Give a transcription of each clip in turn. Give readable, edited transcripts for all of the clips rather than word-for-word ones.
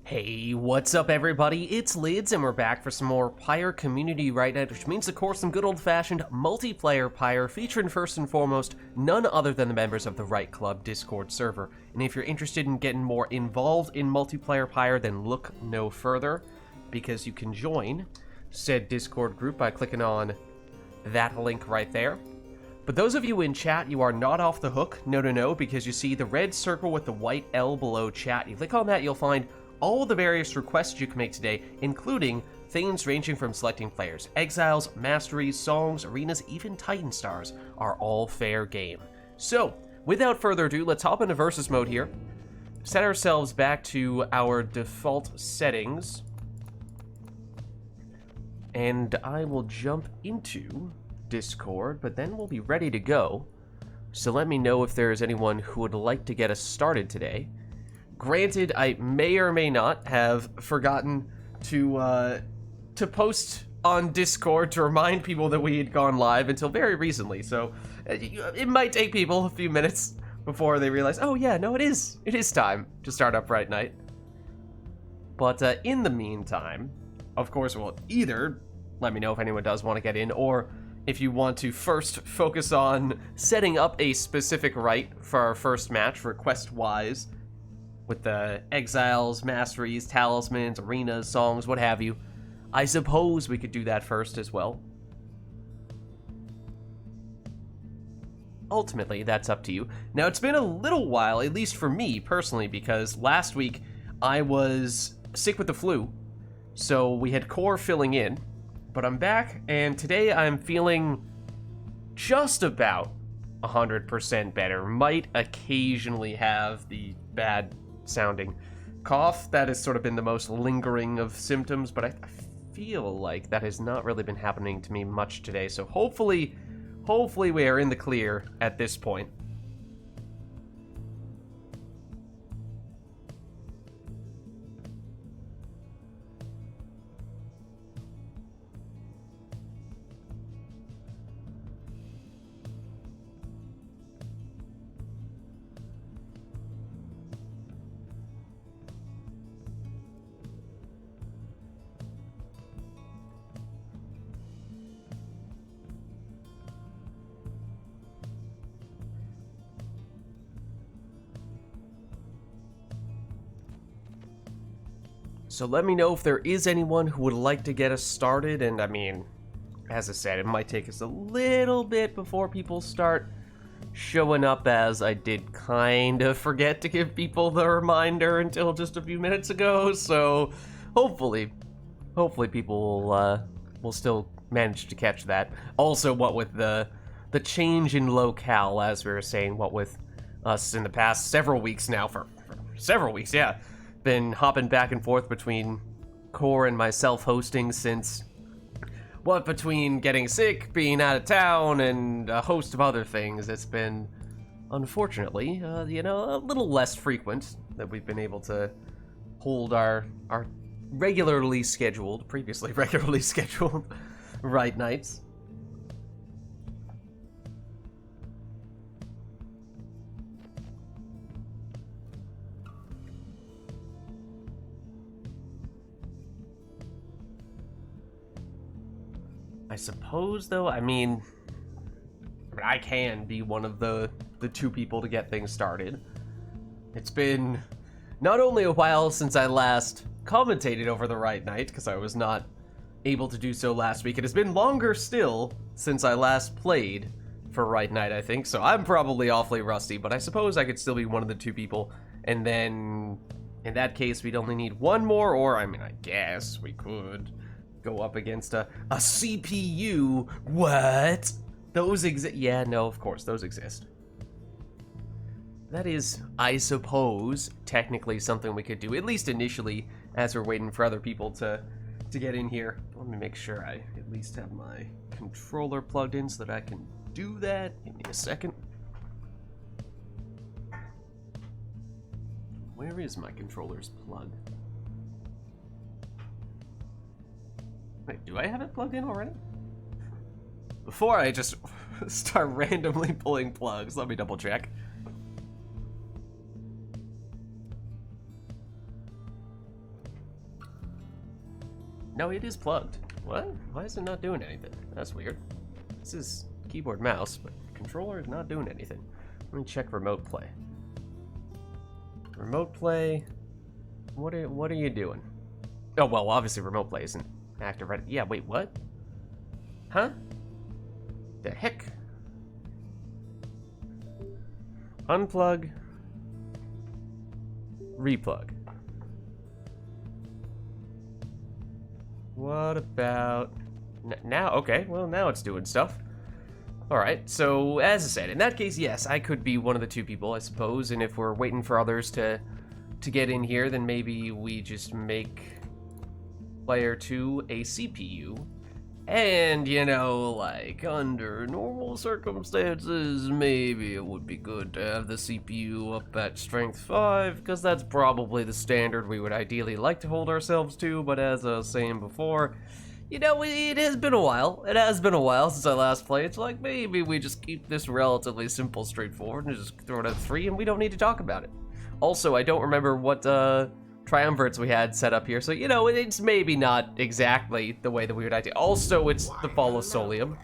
Hey, what's up everybody? It's Lids and we're back for some more Pyre Community RITE NITE, which means of course some good old-fashioned multiplayer Pyre featuring first and foremost none other than the members of the RITE Club Discord server. And if you're interested in getting more involved in multiplayer Pyre, then look no further, because you can join said Discord group by clicking on that link right there. But those of you in chat, you are not off the hook, no, because you see the red circle with the white L below chat. You click on that, you'll find all the various requests you can make today, including things ranging from selecting players. Exiles, masteries, songs, arenas, even Titan Stars are all fair game. So, without further ado, let's hop into versus mode here. Set ourselves back to our default settings. And I will jump into Discord, but then we'll be ready to go. So let me know if there is anyone who would like to get us started today. Granted, I may or may not have forgotten to post on Discord to remind people that we had gone live until very recently, so it might take people a few minutes before they realize, oh yeah, no, it is time to start up RITE NITE. But in the meantime, of course, we'll either let me know if anyone does want to get in, or if you want to first focus on setting up a specific RITE for our first match, request-wise, with the exiles, masteries, talismans, arenas, songs, what have you. I suppose we could do that first as well. Ultimately, that's up to you. Now, it's been a little while, at least for me personally, because last week I was sick with the flu, so we had Core filling in, but I'm back, and today I'm feeling just about 100% better. Might occasionally have the bad sounding cough that has sort of been the most lingering of symptoms, but I feel like that has not really been happening to me much today, so hopefully we are in the clear at this point. So let me know if there is anyone who would like to get us started, and I mean, as I said, it might take us a little bit before people start showing up, as I did kind of forget to give people the reminder until just a few minutes ago, so hopefully people will still manage to catch that. Also, what with the change in locale, as we were saying, what with us in the past several weeks now, for several weeks, yeah, been hopping back and forth between Core and myself hosting since, what, between getting sick, being out of town, and a host of other things, it's been, unfortunately, a little less frequent that we've been able to hold our previously regularly scheduled RITE nights. I suppose, though, I mean, I can be one of the two people to get things started. It's been not only a while since I last commentated over the RITE NITE, because I was not able to do so last week. It has been longer still since I last played for RITE NITE, I think, so I'm probably awfully rusty, but I suppose I could still be one of the two people, and then, in that case, we'd only need one more, or, I mean, I guess we could go up against a CPU. What? Those exist? Yeah, no, of course, those exist. That is, I suppose, technically something we could do, at least initially, as we're waiting for other people to get in here. Let me make sure I at least have my controller plugged in so that I can do that. Give me a second. Where is my controller's plug? Wait, do I have it plugged in already? Before I just start randomly pulling plugs, let me double check. No, it is plugged. What? Why is it not doing anything? That's weird. This is keyboard mouse, but controller is not doing anything. Let me check remote play. Remote play. What are you doing? Oh well, obviously remote play isn't active right. Yeah, wait, what? Huh? The heck? Unplug. Replug. What about now? Okay, well now it's doing stuff. All right, so as I said, in that case, yes, I could be one of the two people, I suppose. And if we're waiting for others to get in here, then maybe we just make player 2 a CPU. And, you know, like, under normal circumstances, maybe it would be good to have the CPU up at strength 5, because that's probably the standard we would ideally like to hold ourselves to, but as I was saying before, you know, it has been a while. It has been a while since I last played. It's like, maybe we just keep this relatively simple, straightforward, and just throw it at 3, and we don't need to talk about it. Also, I don't remember what, triumvirates we had set up here, so you know it's maybe not exactly the way that we would ideally. Also, it's the fall of Solium.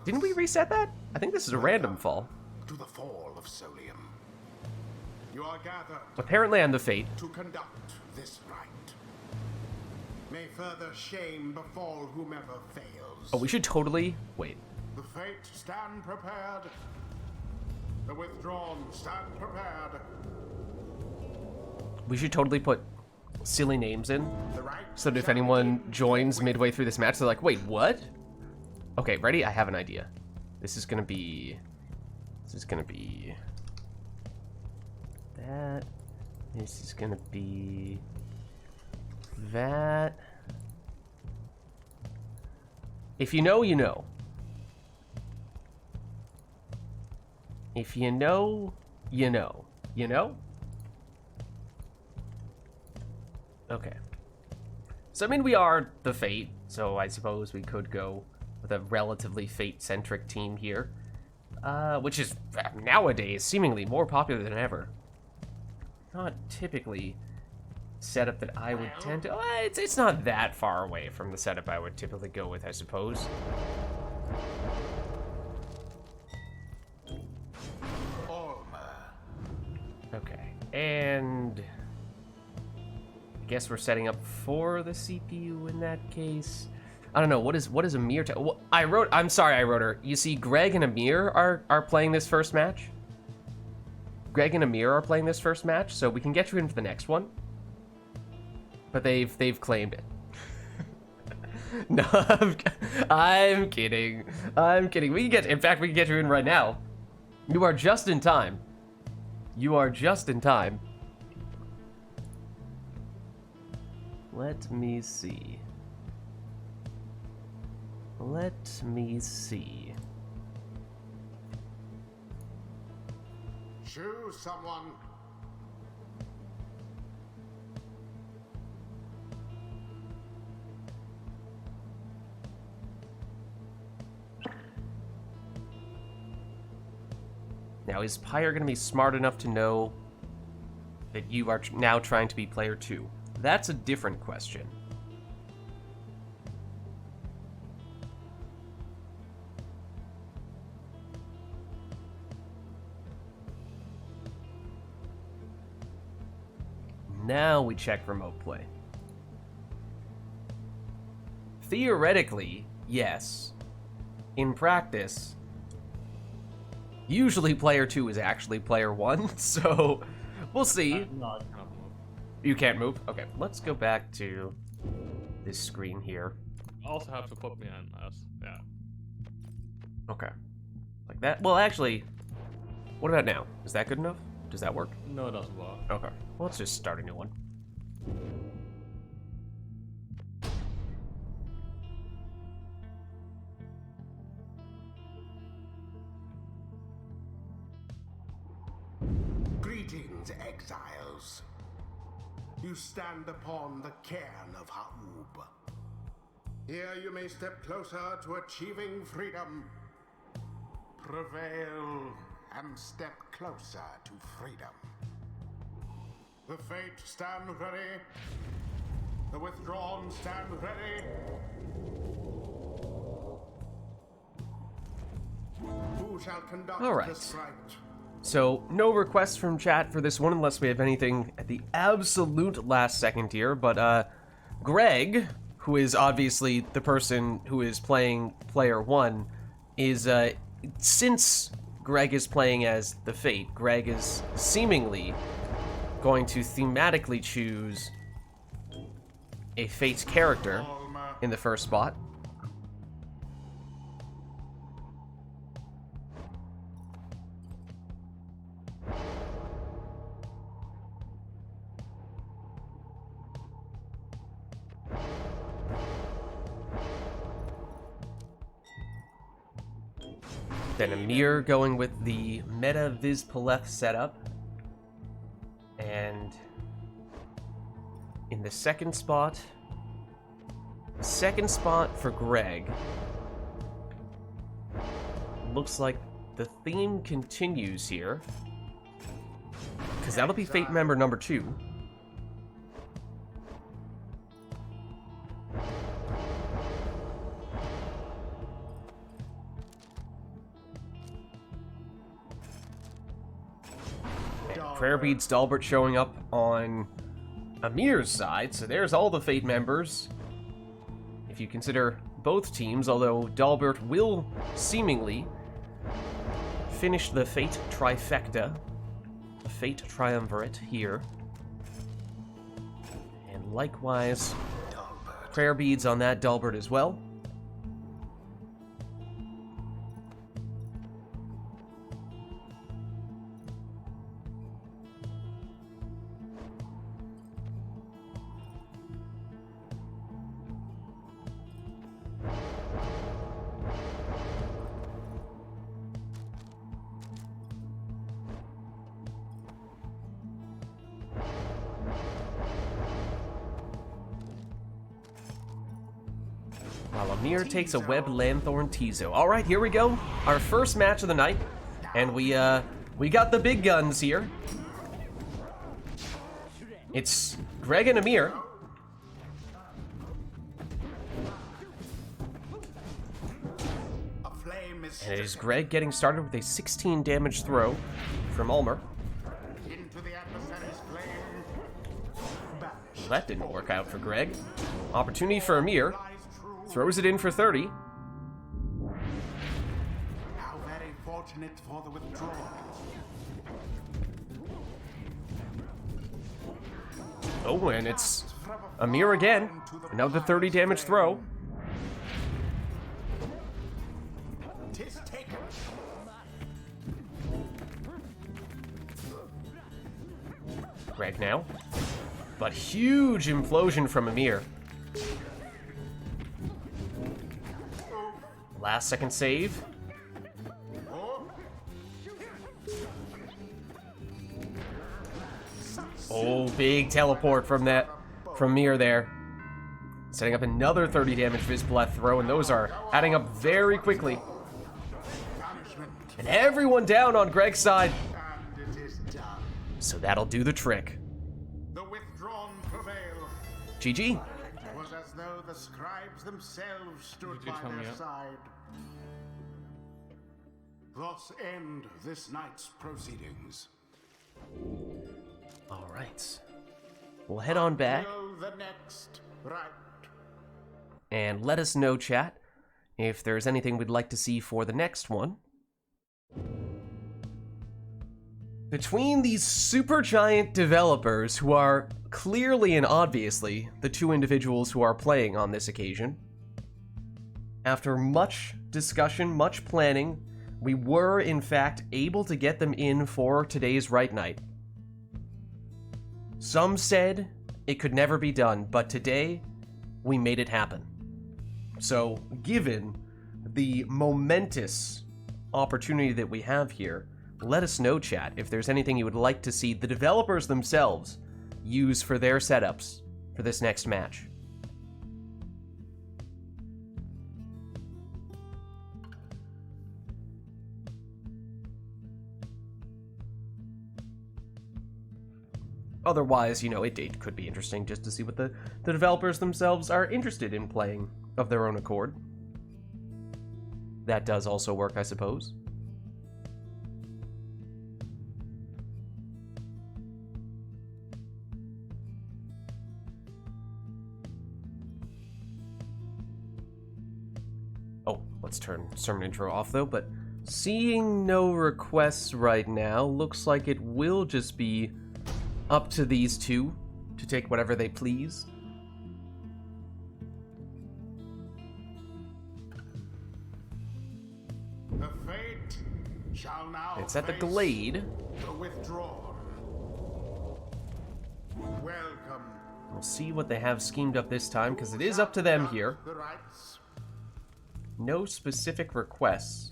Didn't we reset that? I think this is a random fall. To the fall of Solium. You are gathered. Apparently, I'm the fate. To conduct this rite. May further shame befall whomever fails. Oh, we should totally wait. The fate stand prepared. The withdrawn stand prepared. We should totally put silly names in, so that if anyone joins midway through this match, they're like, wait, what? Okay, ready? I have an idea. This is gonna be that. This is gonna be that. If you know, you know. If you know, you know. You know? Okay. So, I mean, we are the Fate, so I suppose we could go with a relatively Fate-centric team here. Which is, nowadays, seemingly more popular than ever. Not typically setup that I would tend to... it's not that far away from the setup I would typically go with, I suppose. Okay, and... I guess we're setting up for the CPU in that case. I don't know, what is Amir? Well, I'm sorry, I wrote her. You see, Greg and Amir are playing this first match. Greg and Amir are playing this first match, so we can get you in for the next one. But they've claimed it. No, I'm kidding. I'm kidding. In fact, we can get you in right now. You are just in time. You are just in time. Let me see. Let me see. Choose someone. Now, is Pyre going to be smart enough to know that you are now trying to be player 2? That's a different question. Now we check remote play. Theoretically, yes. In practice, usually player 2 is actually player 1, so we'll see. No, I cannot move. You can't move? Okay, let's go back to this screen here. Also have to put me in as, yeah. Okay. Like that? Well, actually, what about now? Is that good enough? Does that work? No, it doesn't work. Okay. Well, let's just start a new one. Greetings, exiles. You stand upon the cairn of Ha'ub. Here you may step closer to achieving freedom. Prevail and step closer to freedom. The fate stand ready. The withdrawn stand ready. Who shall conduct All right. this rite? So, no requests from chat for this one unless we have anything at the absolute last second here, but Greg, who is obviously the person who is playing player 1, is, since Greg is playing as the Fate, Greg is seemingly going to thematically choose a Fate's character in the first spot. Then Amir going with the meta Viz Paleth setup. And in the second spot for Greg, looks like the theme continues here, because that'll be Fate member number 2. Prayer Beads Dalbert showing up on Amir's side, so there's all the Fate members. If you consider both teams, although Dalbert will seemingly finish the Fate trifecta, the Fate triumvirate here. And likewise, Prayer Beads on that Dalbert as well. While Amir takes a Web Lanthorn Tizo. Alright, here we go. Our first match of the night. And we got the big guns here. It's Greg and Amir. And it is Greg getting started with a 16 damage throw from Ulmer. Into the adversary's flame. Banished. That didn't work out for Greg. Opportunity for Amir. Throws it in for 30. How very fortunate for the withdrawal. Oh, and it's Amir again. Another 30 damage throw. Tis taken. Greg now. But huge implosion from Amir. Last second save. Oh, big teleport from Mir there. Setting up another 30 damage Vizpleth throw, and those are adding up very quickly. And everyone down on Greg's side. And it is done. So that'll do the trick. The withdrawn prevail. GG. It was as though the scribes themselves stood Did you by tell me their that? side. Thus end this night's proceedings. All right. We'll head on back Till the next rite. and let us know, chat, if there's anything we'd like to see for the next one. Between these supergiant developers who are clearly and obviously the two individuals who are playing on this occasion, after much discussion, much planning, we were in fact able to get them in for today's RITE Night. Some said it could never be done, but today we made it happen. So, given the momentous opportunity that we have here, let us know, chat, if there's anything you would like to see the developers themselves use for their setups for this next match. Otherwise, you know, it could be interesting just to see what the developers themselves are interested in playing of their own accord. That does also work, I suppose. Oh, let's turn sermon intro off though, but seeing no requests right now, looks like it will just be up to these two to take whatever they please. The fate shall now It's at the face Glade. the withdrawn. Welcome. We'll see what they have schemed up this time, because it is up to them here. The rites. No specific requests.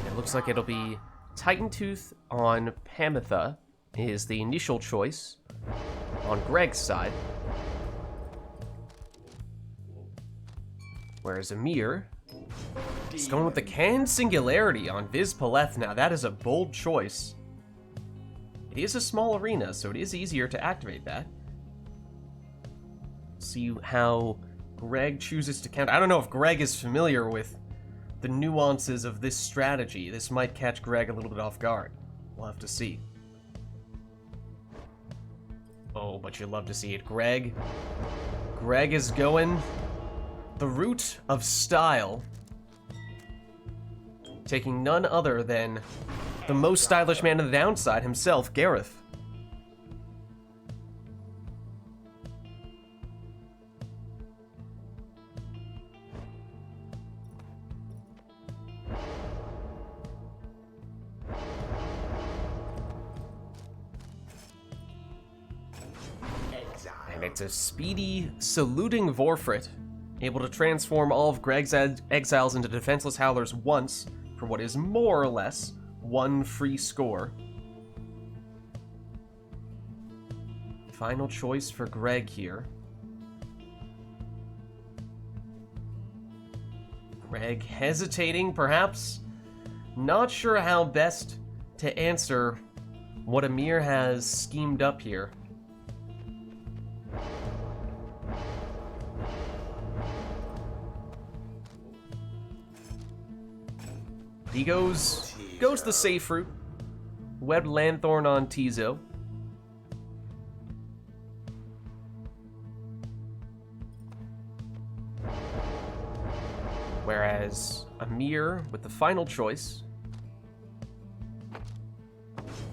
It looks like it'll be Titan Tooth on Pamitha is the initial choice on Greg's side. Whereas Amir is going with the Can Singularity on Viz Paleth. Now that is a bold choice. It is a small arena, so it is easier to activate that. See how Greg chooses to count. I don't know if Greg is familiar with the nuances of this strategy. This might catch Greg a little bit off guard. We'll have to see. Oh, but you'd love to see it. Greg is going the route of style, taking none other than the most stylish man on the downside himself, Gareth. And it's a speedy, saluting Vorfrit, able to transform all of Greg's exiles into defenseless howlers once, for what is more or less one free score. Final choice for Greg here. Greg hesitating, perhaps. Not sure how best to answer what Amir has schemed up here. He goes the safe route. Webbed Lanthorn on Tizo. Whereas Amir, with the final choice,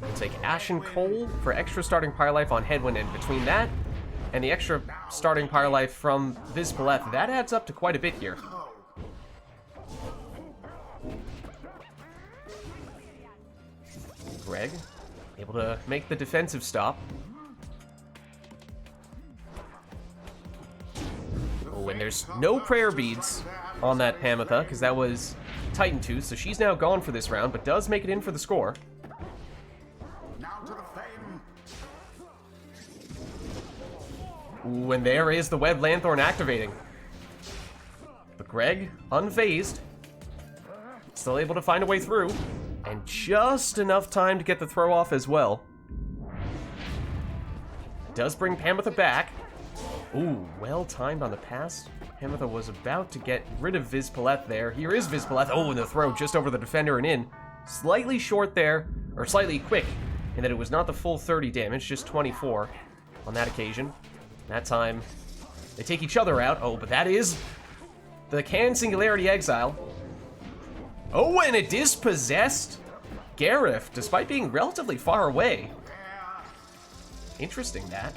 will take Ashen Coal for extra starting Pyre Life on Headwind, and between that and the extra starting Pyre Life from Viz Paleth, that adds up to quite a bit here. Greg, able to make the defensive stop. Oh, and there's no prayer beads on that Pamitha, because that was Titan Tooth, so she's now gone for this round, but does make it in for the score. Now to the fame. Ooh, and there is the Web Lanthorn activating. But Greg, unfazed, still able to find a way through. And just enough time to get the throw off as well. Does bring Pamitha back. Ooh, well timed on the pass. Pamitha was about to get rid of Viz Paleth there. Here is Viz Paleth. Oh, and the throw just over the defender and in. Slightly short there, or slightly quick, in that it was not the full 30 damage, just 24 on that occasion. That time, they take each other out. Oh, but that is the Can Singularity Exile. Oh, and it dispossessed Gareth, despite being relatively far away. Interesting, that.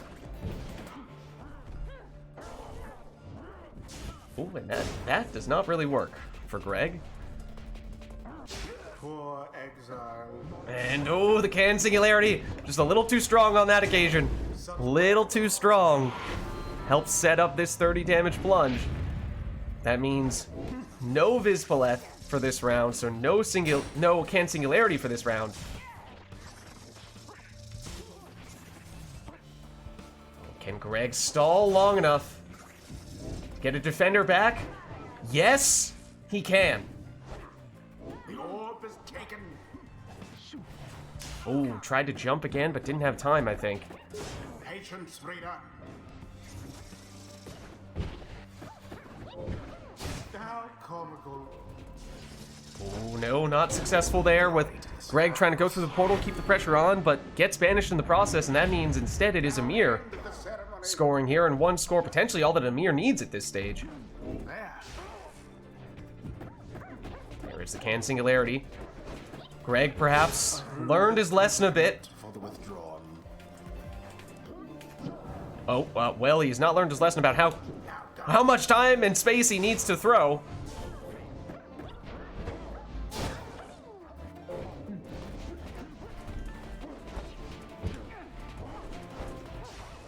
Oh, and that does not really work for Greg. Poor exile. And oh, the Can Singularity, just a little too strong on that occasion. Little too strong. Helps set up this 30 damage plunge. That means no Viz Paleth for this round, so no Can Singularity for this round. Can Greg stall long enough? Get a defender back? Yes, he can. The orb is taken. Oh, tried to jump again, but didn't have time, I think. Patience, reader. How comical. Oh, no, not successful there with Greg trying to go through the portal, keep the pressure on, but gets banished in the process, and that means instead it is Amir The ceremony. scoring here, and one score, potentially all that Amir needs at this stage. There. There is the can singularity. Greg perhaps learned his lesson a bit. For the withdrawn. Oh, well, he's not learned his lesson about how much time and space he needs to throw.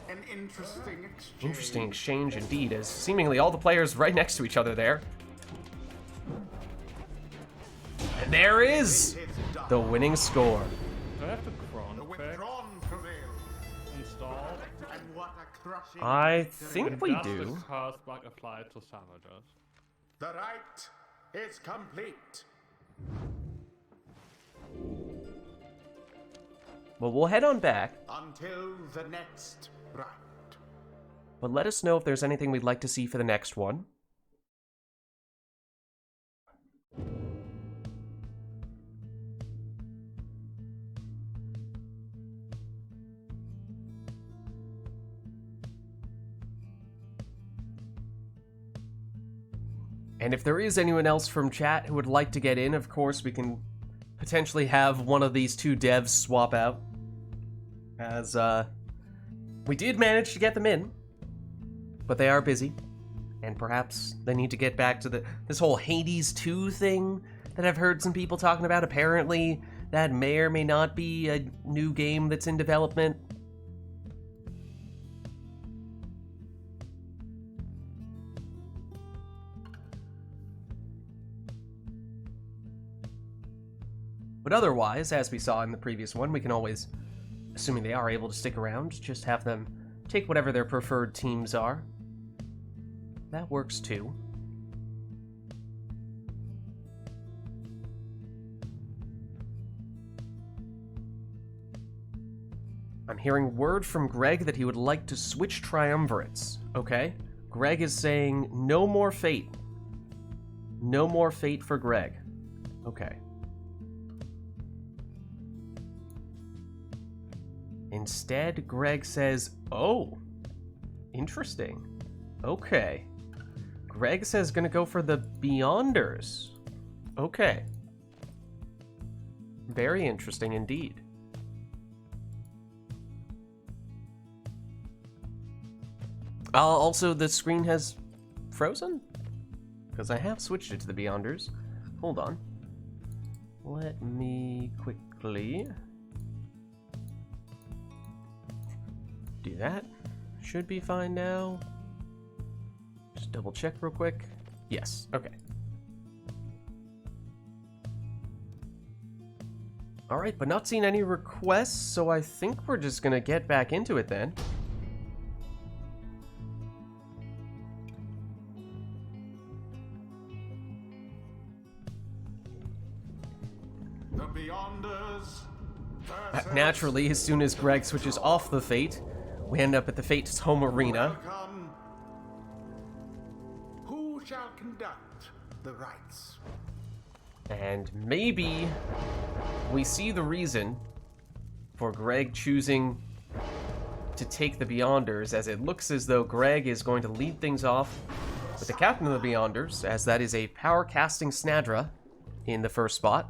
An interesting exchange. Interesting exchange indeed, as seemingly all the players right next to each other there. And there is It is done. the winning score. Do I have to The chron check withdrawn prevail. installed? And what a crushing I victory. think we Does do. the curse bug apply to sandwiches? The rite is complete. Well, we'll head on back, Until the next rite. but let us know if there's anything we'd like to see for the next one. And if there is anyone else from chat who would like to get in, of course, we can potentially have one of these two devs swap out. As, we did manage to get them in, but they are busy. And perhaps they need to get back to this whole Hades 2 thing that I've heard some people talking about. Apparently, that may or may not be a new game that's in development. But otherwise, as we saw in the previous one, we can always, assuming they are able to stick around, just have them take whatever their preferred teams are. That works too. I'm hearing word from Greg that he would like to switch triumvirates. Okay. Greg is saying no more fate. No more fate for Greg. Okay. Instead, Greg says, oh, interesting. Okay. Greg says gonna go for the Beyonders. Okay. Very interesting indeed. Also, the screen has frozen? Because I have switched it to the Beyonders. Hold on. Let me quickly do that. Should be fine now. Just double check real quick. Yes, okay. Alright, but not seeing any requests, so I think we're just gonna get back into it then. The Beyonders. versus Naturally, as soon as Greg switches off the Fate, we end up at the Fate's home arena. Welcome. Who shall conduct the rites? And maybe we see the reason for Greg choosing to take the Beyonders, as it looks as though Greg is going to lead things off with the captain of the Beyonders, as that is a power casting Snadra in the first spot.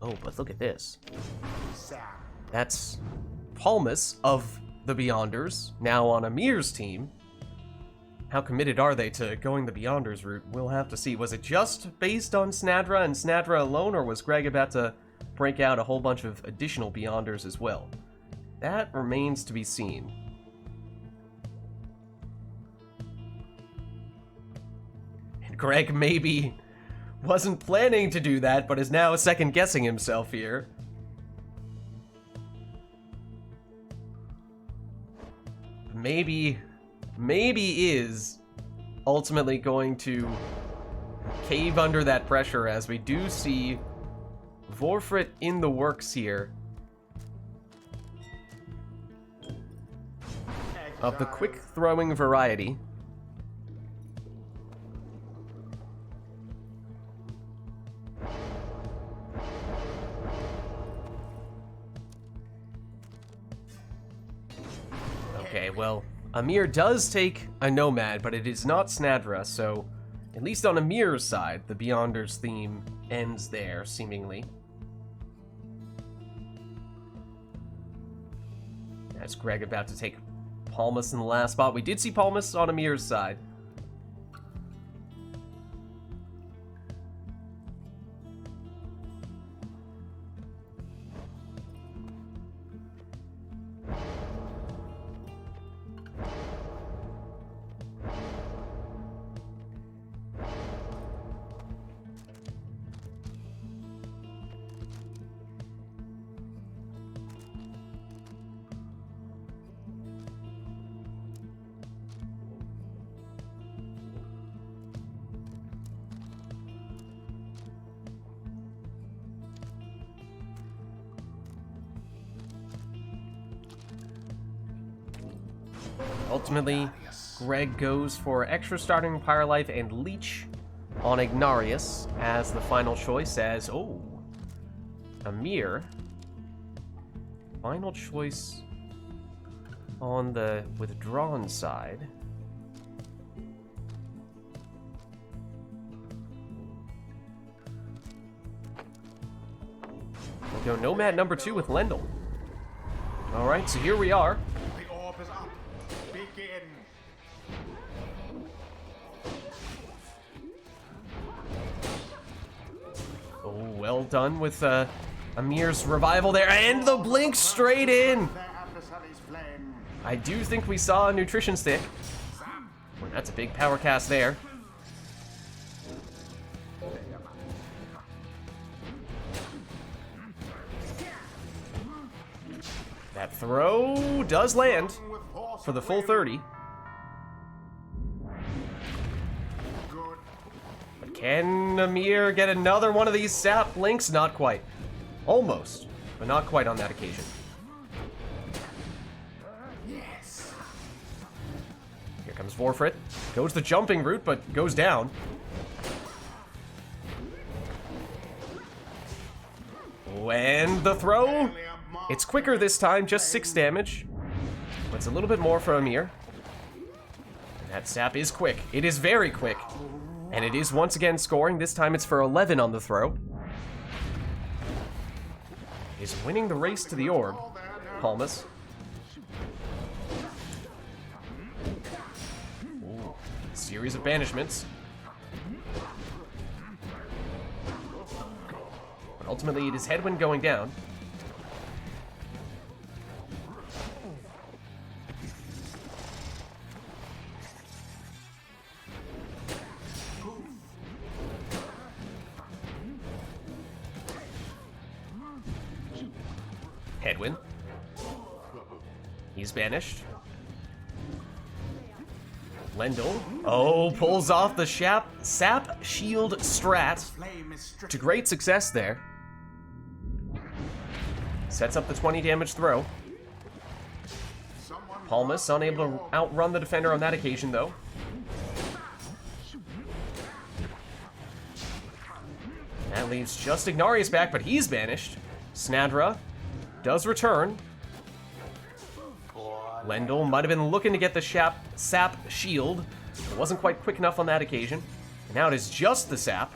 Oh, but look at this. Sam. That's Palmas of the Beyonders, now on Amir's team. How committed are they to going the Beyonders route? We'll have to see. Was it just based on Snadra and Snadra alone, or was Greg about to break out a whole bunch of additional Beyonders as well? That remains to be seen. And Greg maybe wasn't planning to do that, but is now second-guessing himself here. Maybe is ultimately going to cave under that pressure, as we do see Vorfrit in the works here. Of the quick throwing variety. Okay, well, Amir does take a Nomad, but it is not Snadra, so at least on Amir's side, the Beyonders theme ends there, seemingly. That's Greg about to take Palmas in the last spot. We did see Palmas on Amir's side. Ultimately, Greg goes for extra starting Pyre Life and Leech on Ignarius as the final choice, as, oh, Amir. Final choice on the withdrawn side. We'll go Nomad number 2 with Lendl. Alright, so here we are. The orb is up. Begin. Oh, well done with Amir's revival there, and the blink straight in! Their adversary's flame. I do think we saw a nutrition stick. Well, that's a big power cast there. That throw does land for the full 30. Good. But can Amir get another one of these sap blinks? Not quite. Almost, but not quite on that occasion. Yes. Here comes Vorfrit. Goes the jumping route, but goes down. Oh, and the throw. It's quicker this time, just 6 damage. But it's a little bit more for Amir. And that sap is quick. It is very quick. And it is once again scoring. This time it's for 11 on the throw. Is winning the race to the orb. Palmas. Ooh, series of banishments. But ultimately it is Headwind going down. Headwind. He's banished. Lendl. Oh, pulls off the sap shield strat Flame is stricken. to great success there. Sets up the 20 damage throw. Someone Palmas unable to outrun the defender on that occasion, though. That leaves just Ignarius back, but he's banished. Snadra does return. Lendl might have been looking to get the sap shield. It wasn't quite quick enough on that occasion. And now it is just the sap.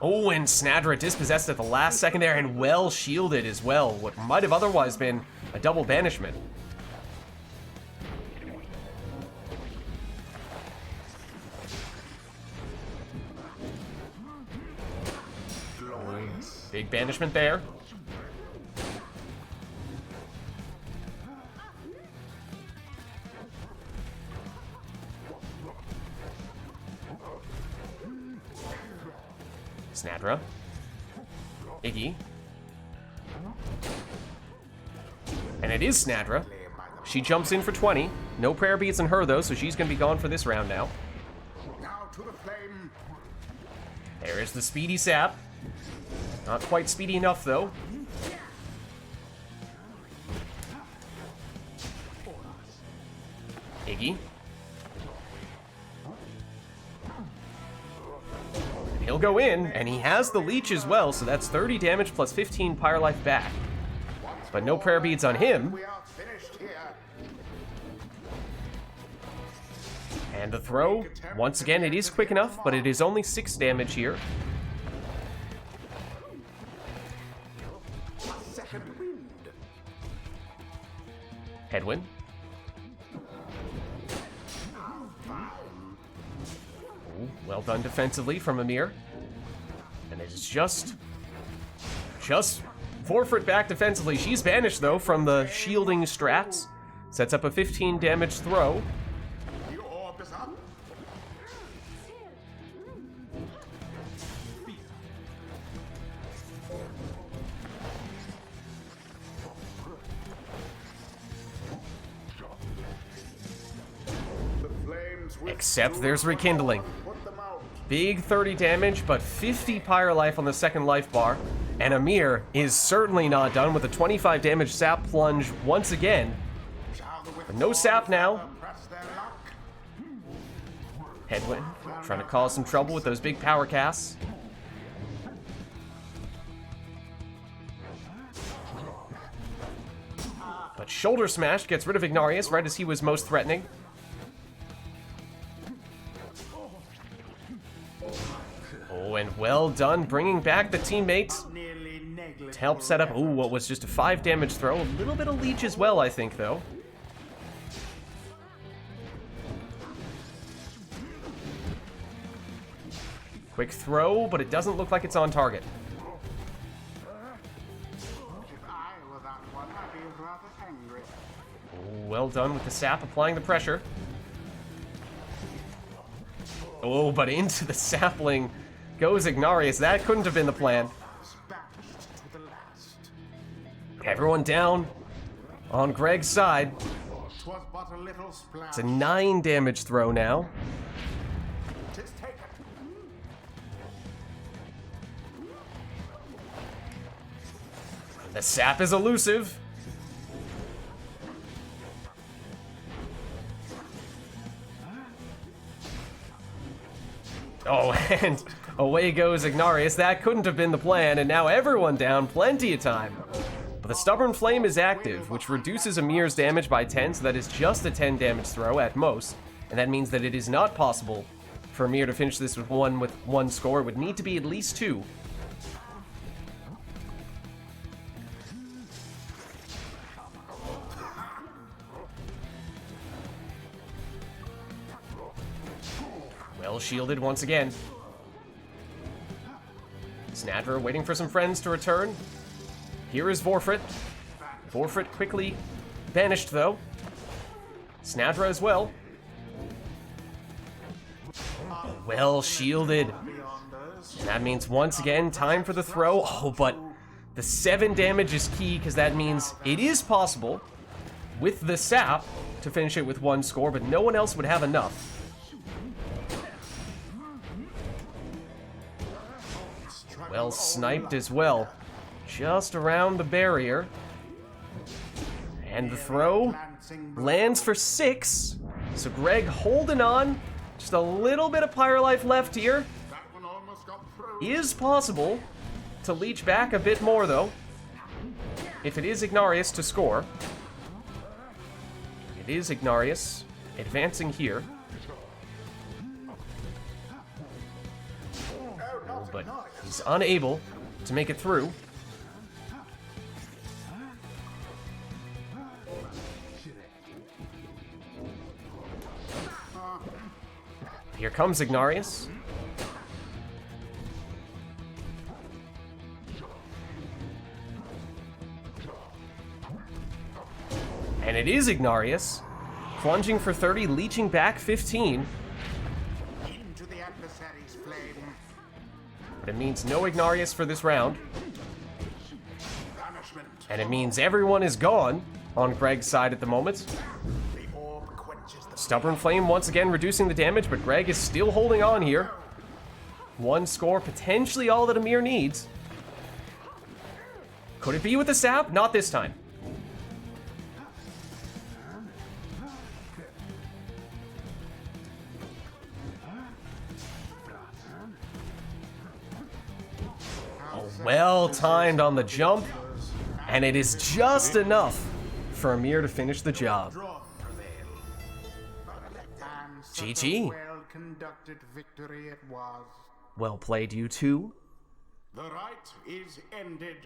Oh, and Snadra dispossessed at the last second there and well shielded as well. What might have otherwise been a double banishment. glorious. Big banishment there. Snadra. Iggy. And it is Snadra. She jumps in for 20. No prayer beads on her, though, so she's going to be gone for this round now. Now to the flame. There is the speedy sap. Not quite speedy enough, though. Iggy. He'll go in, and he has the leech as well, so that's 30 damage plus 15 Pyre life back. But no prayer beads on him. We are finished here. And the throw, once again, it is quick enough, but it is only 6 damage here. A second wind. Headwind. Ooh, well done defensively from Amir. And it is just Forfeit back defensively. She's banished, though, from the shielding strats. Sets up a 15 damage throw. The orb is up. The flames will Except there's rekindling. put them out. Big 30 damage, but 50 Pyre life on the second life bar. And Amir is certainly not done with a 25 damage sap plunge once again. Shall the But no sap now. press their luck? Headwind, trying to cause some trouble with those big power casts. But Shoulder Smash gets rid of Ignarius right as he was most threatening. Oh, and well done bringing back the teammates Nearly negligible. to help set up, ooh, what was just a 5 damage throw. A little bit of leech as well, I think, though. Quick throw, but it doesn't look like it's on target. If I were that one, I'd be rather angry. Oh, well done with the sap applying the pressure. Oh, but into the sapling goes Ignarius. That couldn't have been the plan. Banished to the last. Everyone down on Greg's side. 'Twas but a little splash. It's a 9 damage throw now. 'Tis taken. The sap is elusive. Oh, and away goes Ignarius. That couldn't have been the plan, and now everyone down, plenty of time. But the Stubborn Flame is active, which reduces Amir's damage by 10, so that is just a 10 damage throw at most. And that means that it is not possible for Amir to finish this with one score. It would need to be at least 2. Well shielded once again. Snadra waiting for some friends to return. Here is Vorfrit. Vorfrit quickly banished, though. Snadra as well. Well shielded. And that means once again, time for the throw. Oh, but the 7 damage is key, because that means it is possible with the sap to finish it with 1 score, but no one else would have enough. Well sniped as well. Just around the barrier. And the throw lands for 6. So Greg holding on. Just a little bit of Pyre life left here. That one almost got through. Is possible to leech back a bit more, though. If it is Ignarius to score. It is Ignarius advancing here. Oh, but he's unable to make it through. Here comes Ignarius. And it is Ignarius. Plunging for 30, leeching back 15. Into the adversary's flame. But it means no Ignarius for this round. Banishment. And it means everyone is gone on Greg's side at the moment. The orb quenches the Stubborn Flame once again reducing the damage, but Greg is still holding on here. One score, potentially all that Amir needs. Could it be with the sap? Not this time. Well timed on the jump, and it is just enough for Amir to finish the job. draw prevail. And such GG. a well-conducted victory it was. Well played, you two. The rite is ended.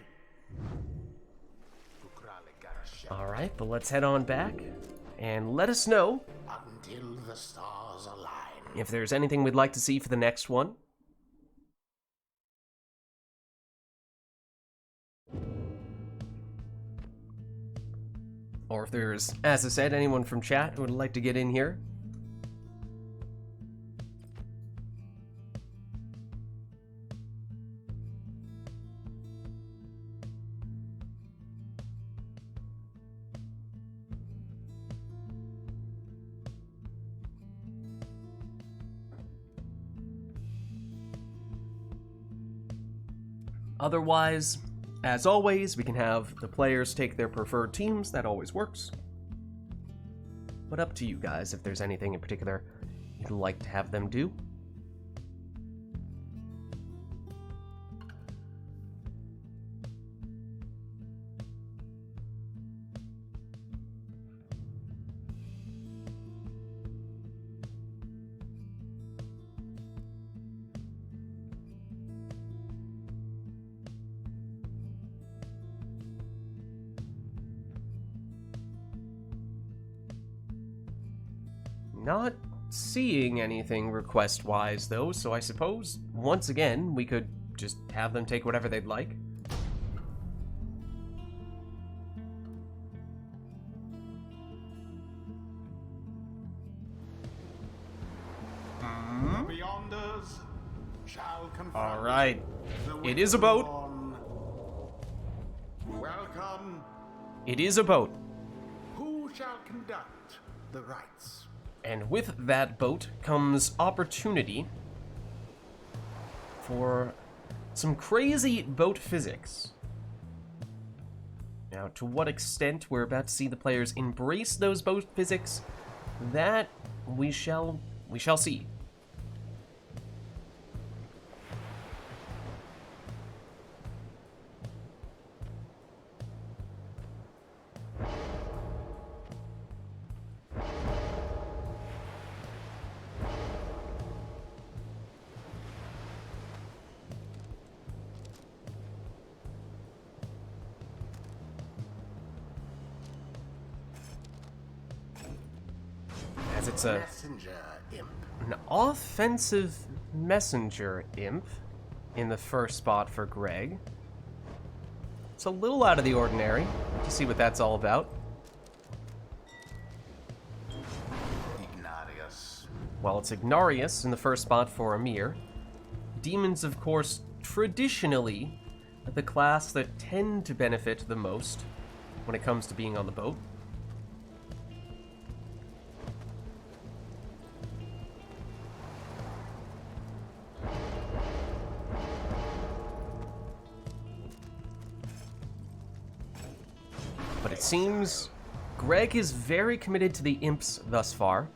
Alright, but let's head on back and let us know Until the stars align. if there's anything we'd like to see for the next one. Or if there's, as I said, anyone from chat who would like to get in here. Otherwise, as always, we can have the players take their preferred teams. That always works. But up to you guys if there's anything in particular you'd like to have them do. Not seeing anything request-wise, though, so I suppose, once again, we could just have them take whatever they'd like. The Beyonders shall confront Alright, the it is a boat. Dawn. Welcome. It is a boat. Who shall conduct the rites? And with that boat comes opportunity for some crazy boat physics. Now, to what extent we're about to see the players embrace those boat physics, that we shall see. As it's a Messenger imp. an offensive messenger imp in the first spot for Greg. It's a little out of the ordinary to see what that's all about. Ignarius. Well, it's Ignarius in the first spot for Amir. Demons, of course, traditionally the class that tend to benefit the most when it comes to being on the boat. But it seems Greg is very committed to the imps thus far.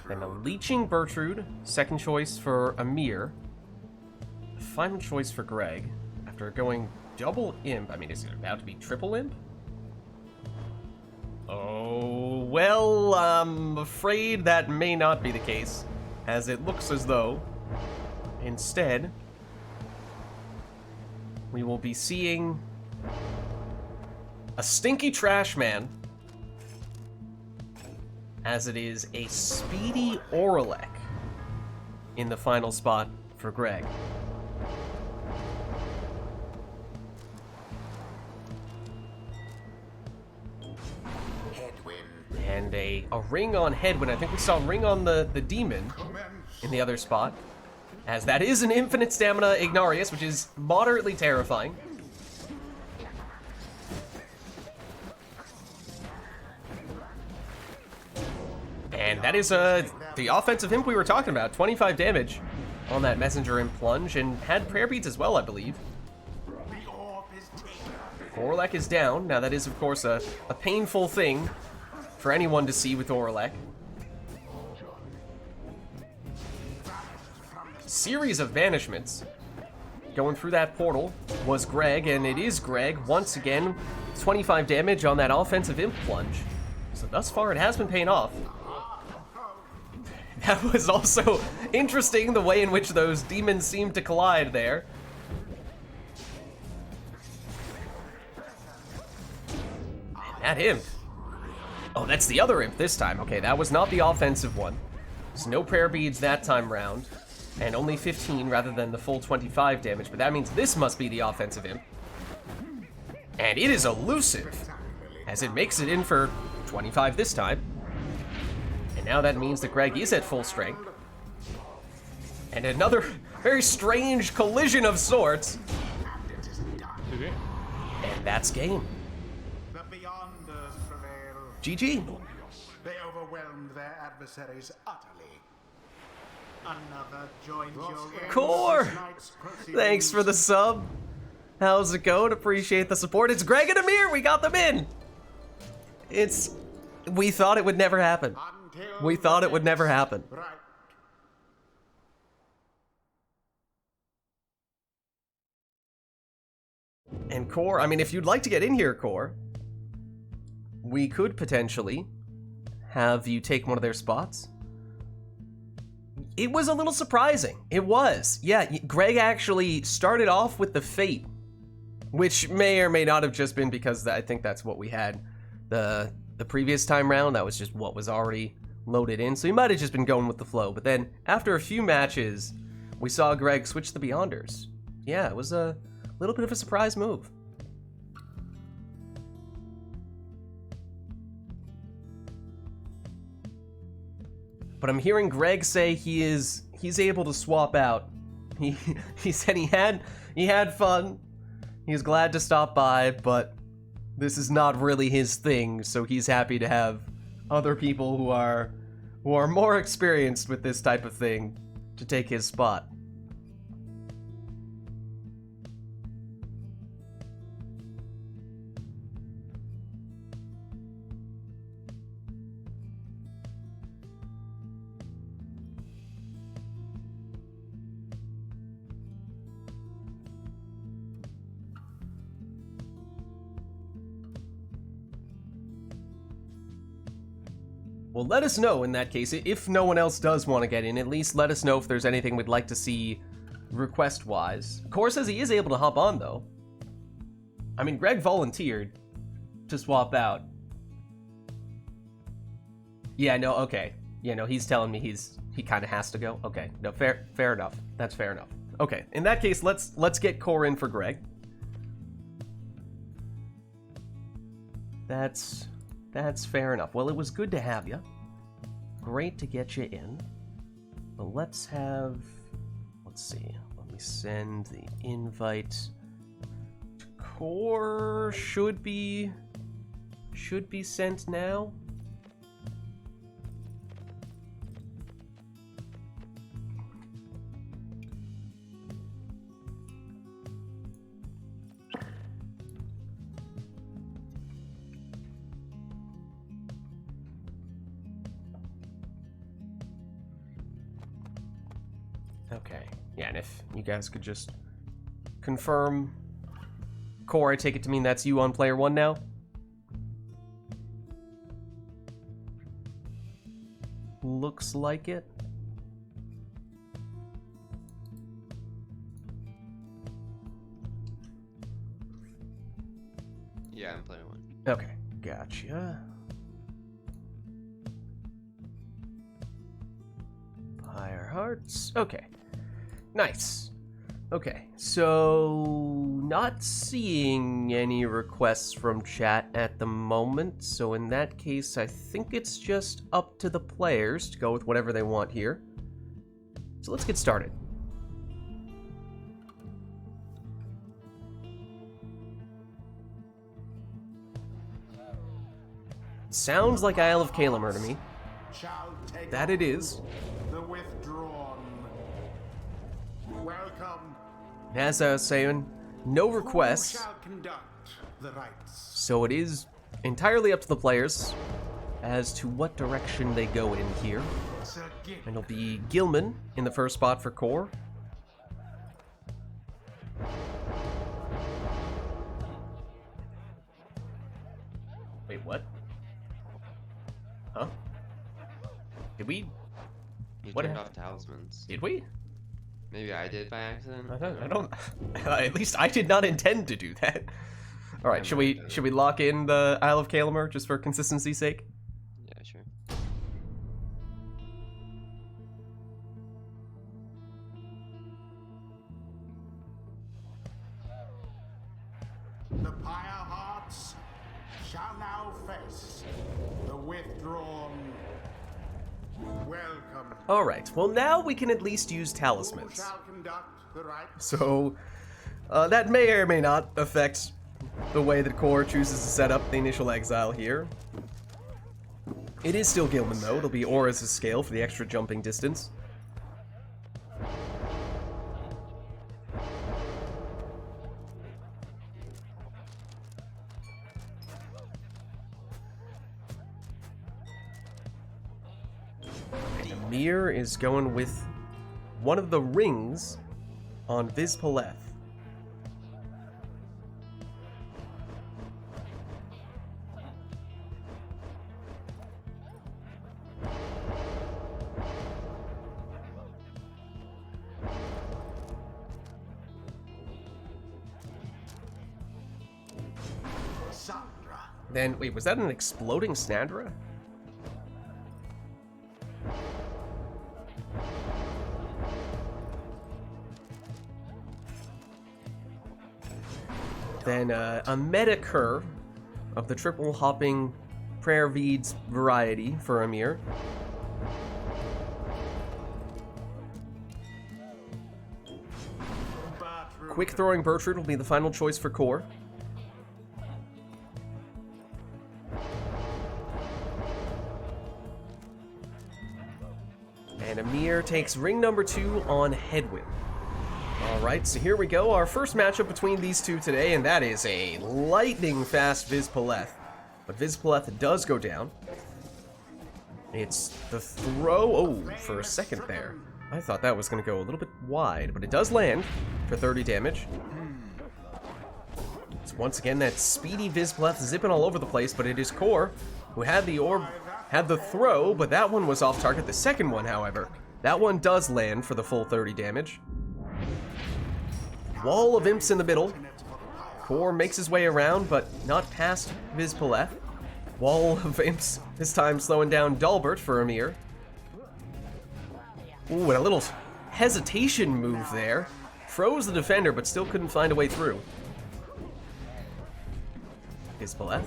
Then a Leeching Bertrude, second choice for Amir. Final choice for Greg. After going double imp, I mean, is it about to be triple imp? Oh, well, I'm afraid that may not be the case, as it looks as though, instead, we will be seeing a Stinky Trash Man as it is a speedy Oralek in the final spot for Greg. And a ring on Headwind. I think we saw a ring on the demon in the other spot, as that is an infinite stamina Ignarius, which is moderately terrifying. And that is the offensive imp we were talking about. 25 damage on that messenger imp plunge, and had prayer beads as well, I believe. Oralek is down. Now that is, of course, a painful thing for anyone to see with Oralek. Series of banishments. Going through that portal was Greg, and it is Greg, once again, 25 damage on that offensive imp plunge. So thus far, it has been paying off. That was also interesting, the way in which those demons seemed to collide there. And that imp. Oh, that's the other imp this time. Okay, that was not the offensive one. There's no prayer beads that time round, and only 15 rather than the full 25 damage, but that means this must be the offensive imp. And it is elusive, as it makes it in for 25 this time. And now that means that Greg is at full strength. And another very strange collision of sorts. And that's game. The Beyonders prevail. GG. They overwhelmed their adversaries utterly. Another joins your Core. Thanks for the sub. How's it going? Appreciate the support. It's Greg and Amir. We got them in. We thought it would never happen. We thought it would never happen. Right. And Core, I mean, if you'd like to get in here, Core, we could potentially have you take one of their spots. It was a little surprising. It was. Yeah, Greg actually started off with the Fate, which may or may not have just been because I think that's what we had the previous time round. That was just what was already loaded in, so he might have just been going with the flow. But then, after a few matches, we saw Greg switch the Beyonders. Yeah, it was a little bit of a surprise move. But I'm hearing Greg say he's able to swap out. He said he had fun. He's glad to stop by, but this is not really his thing, so he's happy to have other people who are more experienced with this type of thing to take his spot. Well, let us know in that case. If no one else does want to get in, at least let us know if there's anything we'd like to see request-wise. Core says he is able to hop on, though. I mean, Greg volunteered to swap out. Yeah, no, okay. Yeah, no, he's telling me he kind of has to go. Okay, no, fair enough. That's fair enough. Okay, in that case, let's get Core in for Greg. That's fair enough. Well, it was good to have you. Great to get you in. But let's see. Let me send the invite to Core. Should be sent now. Okay, yeah, and if you guys could just confirm. Core, I take it to mean that's you on player one now? Looks like it. Yeah, I'm player one. Okay, gotcha. hearts. Okay. Nice. Okay, so not seeing any requests from chat at the moment, so in that case, I think it's just up to the players to go with whatever they want here. So let's get started. Sounds like Isle of Kalamer to me. Shall take That it is. the withdrawn. Welcome. As I was saying, no Who requests, shall conduct the rites? so it is entirely up to the players as to what direction they go in here. Sir Git. And it'll be Gilman in the first spot for core. Wait, what? Huh? Did we? You What turned hap- off talismans. Did we? Maybe I did by accident. I don't. At least I did not intend to do that. All right, should we lock in the Isle of Kalamer just for consistency's sake? Yeah, sure. The Pyre hearts shall now face the withdrawn. Welcome. All right. Well, now we can at least use Who talismans. shall conduct the rites? So that may or may not affect the way that core chooses to set up the initial exile here. It is still Gilman though. It'll be Aura's scale for the extra jumping distance. And Amir is going with one of the rings on Vizpaleth. Sandra. Then, wait, was that an exploding Snadra? Then a Medicur of the triple hopping prayer Vids variety for Amir. Bertrude. Quick throwing Bertrude will be the final choice for core. And Amir takes ring number 2 on Headwind. Alright, so here we go. Our first matchup between these two today, and that is a lightning fast Vizpaleth. But Vizpaleth does go down. It's the throw. Oh, for a second there. I thought that was going to go a little bit wide, but it does land for 30 damage. So once again, that speedy Vizpaleth zipping all over the place, but it is Core who had the orb, had the throw, but that one was off target. The second one, however, that one does land for the full 30 damage. Wall of imps in the middle. Core makes his way around, but not past Vizpaleth. Wall of imps, this time slowing down Dalbert for Amir. Ooh, and a little hesitation move there. Froze the defender, but still couldn't find a way through. Vizpaleth.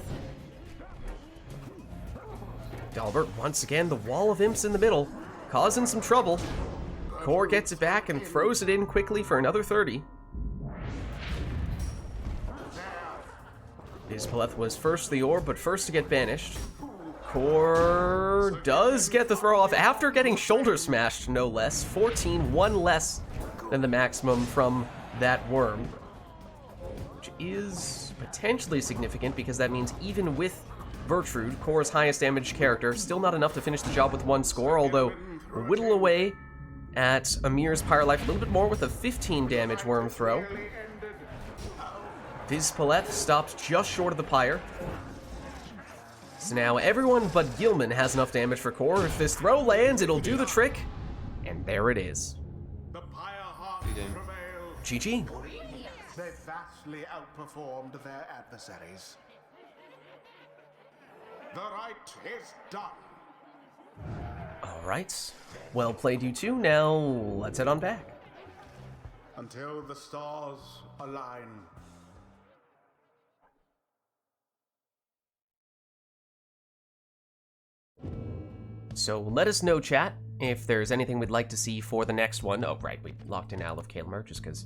Dalbert, once again, the wall of imps in the middle, causing some trouble. Core gets it back and throws it in quickly for another 30. Vizpaleth was first to the orb, but first to get banished. Core does get the throw off after getting shoulder smashed, no less. 14, one less than the maximum from that worm. Which is potentially significant because that means even with Bertrude, Core's highest damage character, still not enough to finish the job with one score, although whittle away at Amir's Pyre life a little bit more with a 15 damage worm throw. Vizpaleth stopped just short of the Pyre. So now everyone but Gilman has enough damage for Core. If this throw lands, it'll do the trick. And there it is. The Pyre hearts Good game. prevail. GG. They vastly outperformed their adversaries. The rite is done. Alright. Well played, you two. Now, let's head on back. Until the stars align. So let us know, chat, if there's anything we'd like to see for the next one. Oh, right, we locked in Al of Kalimur just because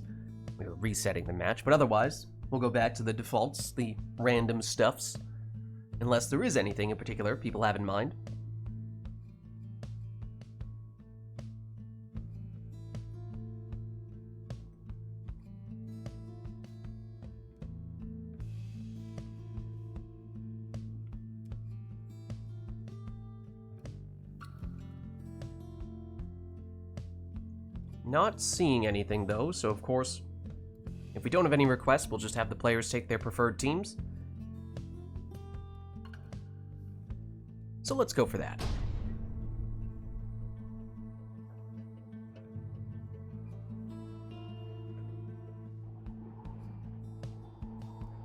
we were resetting the match. But otherwise, we'll go back to the defaults, the random stuffs. Unless there is anything in particular people have in mind. Not seeing anything though, so of course, if we don't have any requests, we'll just have the players take their preferred teams. So let's go for that.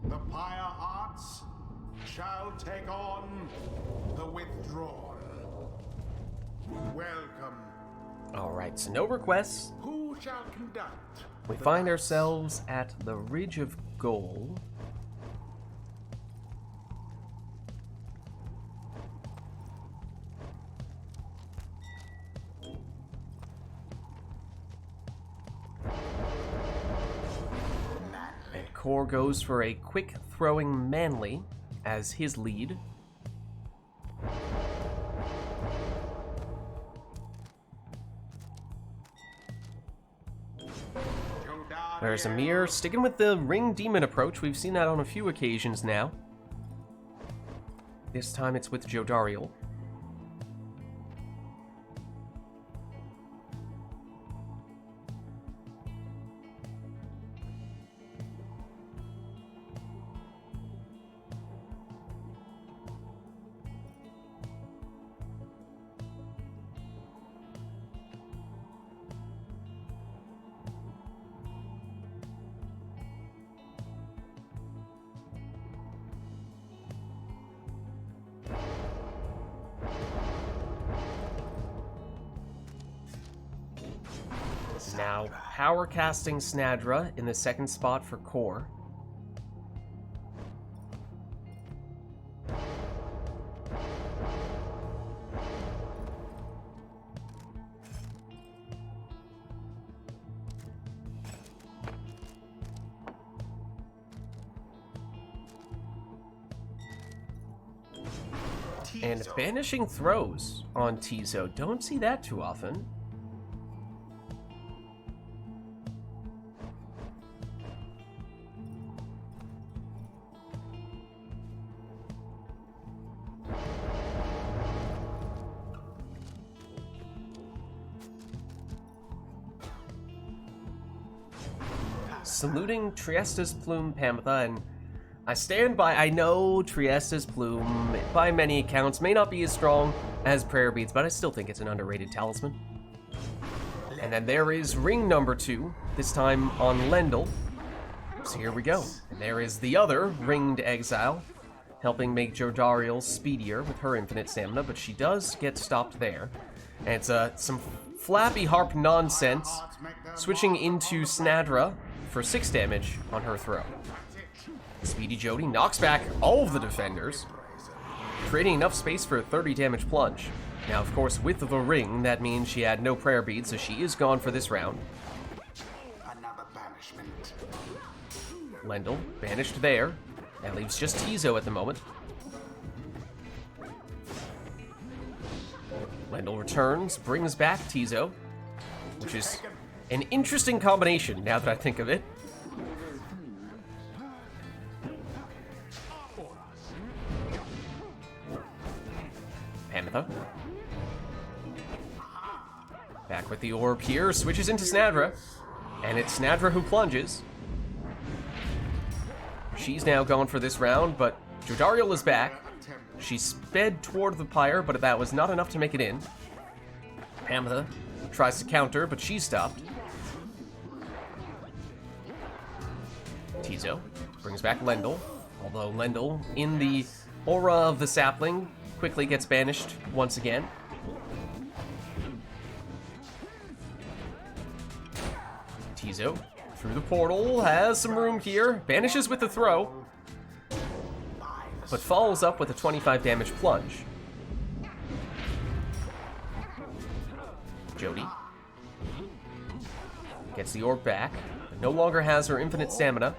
The Pyre arts shall take on the withdrawn. Welcome. Alright, so no requests. Who shall conduct? We the find dance? ourselves at the Ridge of Gold. And Core goes for a quick throwing Manly as his lead. There's Amir sticking with the Ring Demon approach. We've seen that on a few occasions now. This time it's with Jodariel. Now, power casting Snadra in the second spot for Core. And banishing throws on Tizo. Don't see that too often. Saluting Triesta's Plume, Pamitha, and I stand by, I know Triesta's Plume, by many accounts, may not be as strong as Prayer Beads, but I still think it's an underrated talisman. And then there is ring number 2, this time on Lendl. So here we go. And there is the other Ringed Exile, helping make Jodariel speedier with her infinite stamina, but she does get stopped there. And it's some Flappy Harp nonsense, switching into Snadra for 6 damage on her throw. Speedy Jody knocks back all of the defenders, creating enough space for a 30 damage plunge. Now, of course, with the ring, that means she had no prayer bead, so she is gone for this round. Another banishment. Lendl banished there. That leaves just Tizo at the moment. Lendl returns, brings back Tizo, which is an interesting combination now that I think of it. Pamitha. Back with the orb here, switches into Snadra, and it's Snadra who plunges. She's now gone for this round, but Jodariel is back. She sped toward the Pyre, but that was not enough to make it in. Pamitha tries to counter, but she's stopped. Tizo brings back Lendl, although Lendl, in the aura of the sapling, quickly gets banished once again. Tizo, through the portal, has some room here. Banishes with the throw, but follows up with a 25 damage plunge. Jody gets the orb back, but no longer has her infinite stamina.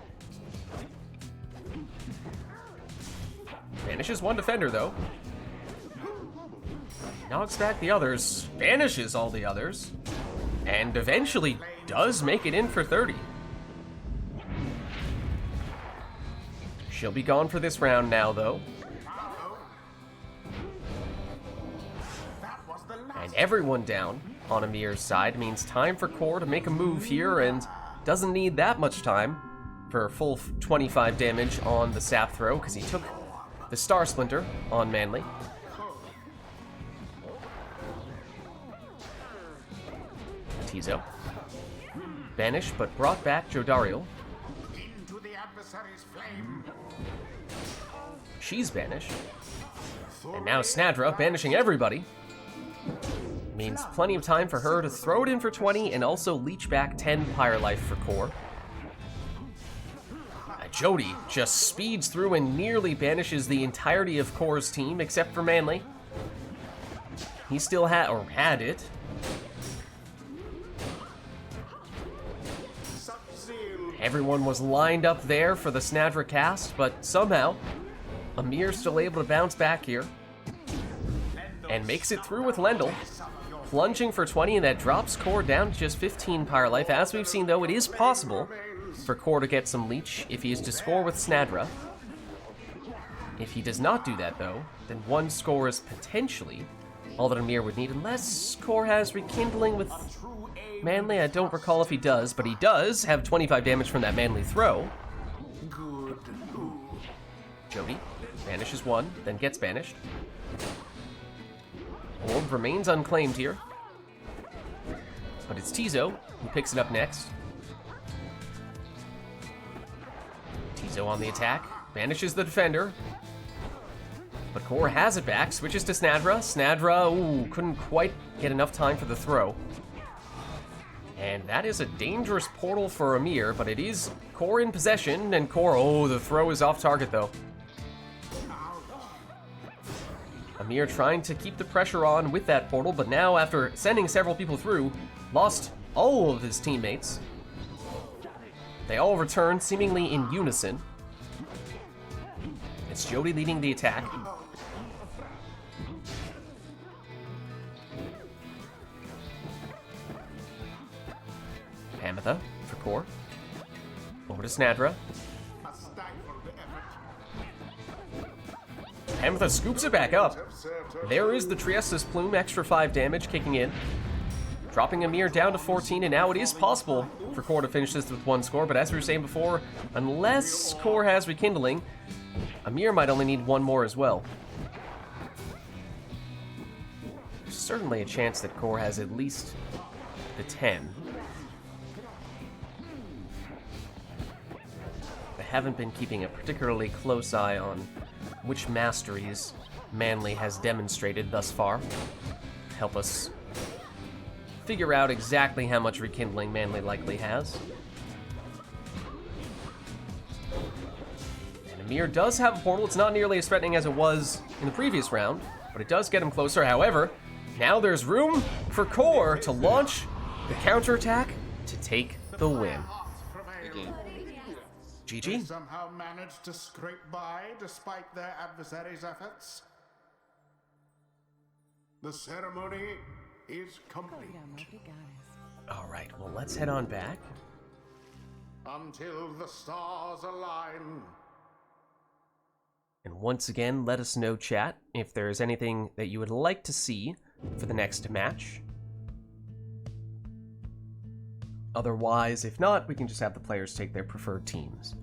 Banishes one defender, though. Knocks back the others, banishes all the others, and eventually does make it in for 30. She'll be gone for this round now, though. And everyone down on Amir's side means time for Core to make a move here, and doesn't need that much time for a full 25 damage on the sap throw, because he took the Star Splinter on Manly. Tizo. Banished, but brought back Jodariel. Into the adversary's flame. She's banished. And now Snadra banishing everybody. Means plenty of time for her to throw it in for 20 and also leech back 10 Pyre life for Core. Jody just speeds through and nearly banishes the entirety of Core's team except for Manly. He still had it. Everyone was lined up there for the Snadra cast, but somehow Amir's still able to bounce back here and makes it through with Lendl, plunging for 20, and that drops Core down to just 15 Pyre life. As we've seen, though, it is possible for Core to get some leech if he is to score with Snadra. If he does not do that, though, then one score is potentially all that Amir would need, unless Core has Rekindling with Manly. I don't recall if he does, but he does have 25 damage from that Manly throw. Jody banishes one, then gets banished. Orb remains unclaimed here, but it's Tizo who picks it up next. Tizo on the attack, banishes the defender, but Core has it back, switches to Snadra. Snadra, ooh, couldn't quite get enough time for the throw. And that is a dangerous portal for Amir, but it is Core in possession, and Core, oh, the throw is off target, though. Amir trying to keep the pressure on with that portal, but now, after sending several people through, lost all of his teammates. They all return, seemingly in unison. It's Jody leading the attack. Ametha for Core. Over to Snadra. Ametha scoops it back up. There is the Triesta's Plume, extra 5 damage kicking in. Dropping Amir down to 14, and now it is possible for Core to finish this with one score, but as we were saying before, unless Core has Rekindling, Amir might only need one more as well. There's certainly a chance that Core has at least the 10. I haven't been keeping a particularly close eye on which masteries Manly has demonstrated thus far. Help us figure out exactly how much Rekindling Manly likely has. And Amir does have a portal. It's not nearly as threatening as it was in the previous round, but it does get him closer. However, now there's room for Core to launch the counterattack to take the win. They GG. somehow managed to scrape by despite their adversaries' efforts. The ceremony is complete. All right, well, let's head on back. Until the stars align. And once again, let us know, chat, if there's anything that you would like to see for the next match. Otherwise, if not, we can just have the players take their preferred teams.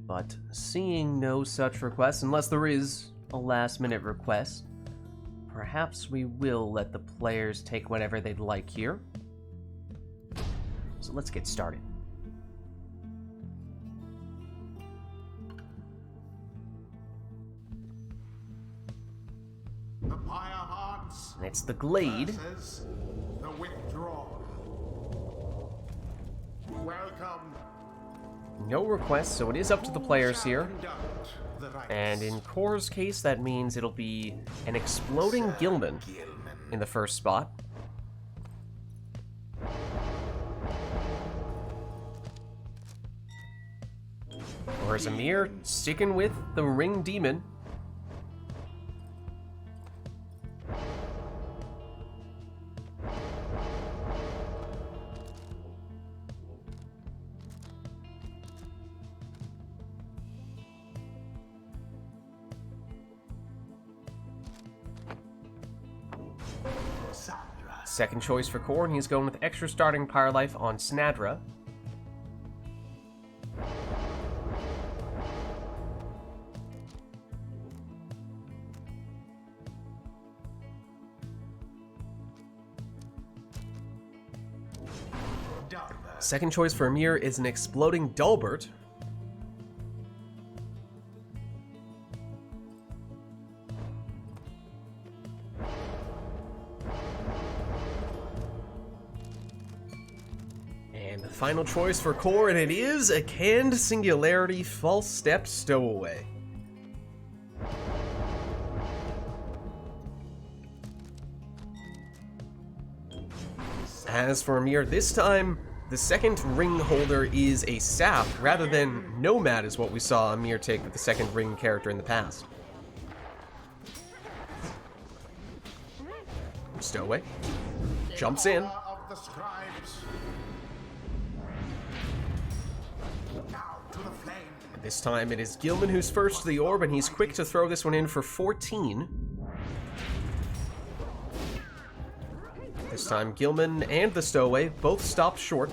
But seeing no such requests, unless there is a last-minute request, perhaps we will let the players take whatever they'd like here. So let's get started. The Pyre Hearts And it's the Glade. versus the Withdrawn. Welcome. No requests, so it is up to the players here. Conduct the rites. And in Core's case, that means it'll be an exploding Gilman in the first spot. Whereas Amir sticking with the Ring Demon. Second choice for Core, and he's going with extra starting Pyre Life on Snadra. Second choice for Amir is an exploding Dalbert. And the final choice for Core, and it is a Canned Singularity False Step Stowaway. As for Amir, this time, the second ring holder is a sap, rather than Nomad is what we saw Amir take with the second ring character in the past. Stowaway. Jumps in. Of the scribes. Now to the flame. This time it is Gilman who's first to the orb, and he's quick to throw this one in for 14. This time Gilman and the Stowaway both stopped short.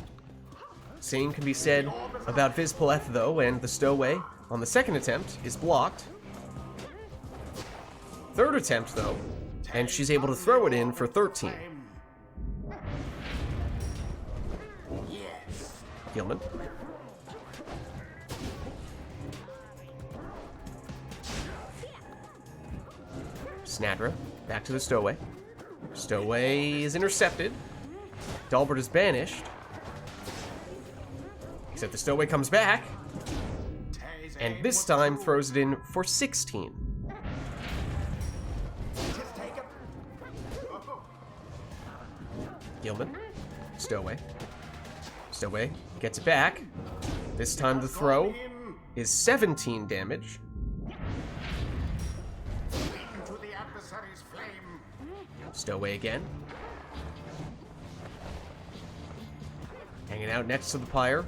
Same can be said about Vids though, and the Stowaway on the second attempt is blocked. Third attempt though, and she's able to throw it in for 13. Yes. Gilman. Snadra, back to the Stowaway. Stowaway is intercepted. Dalbert is banished. Except the Stowaway comes back, and this time throws it in for 16. Just take it. Gilman. Stowaway. Stowaway gets it back. This time the throw is 17 damage. Into the adversary's flame. Stowaway again. Hanging out next to the Pyre.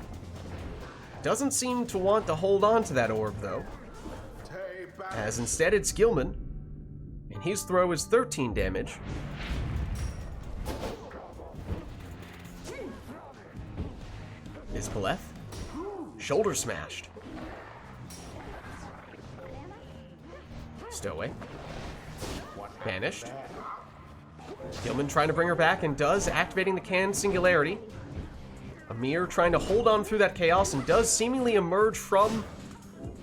Doesn't seem to want to hold on to that orb, though. Take back. As instead it's Gilman. And his throw is 13 damage. Vids shoulder smashed. Stowaway. Banished. Gilman trying to bring her back, and does, activating the Canned Singularity. Amir trying to hold on through that chaos, and does seemingly emerge from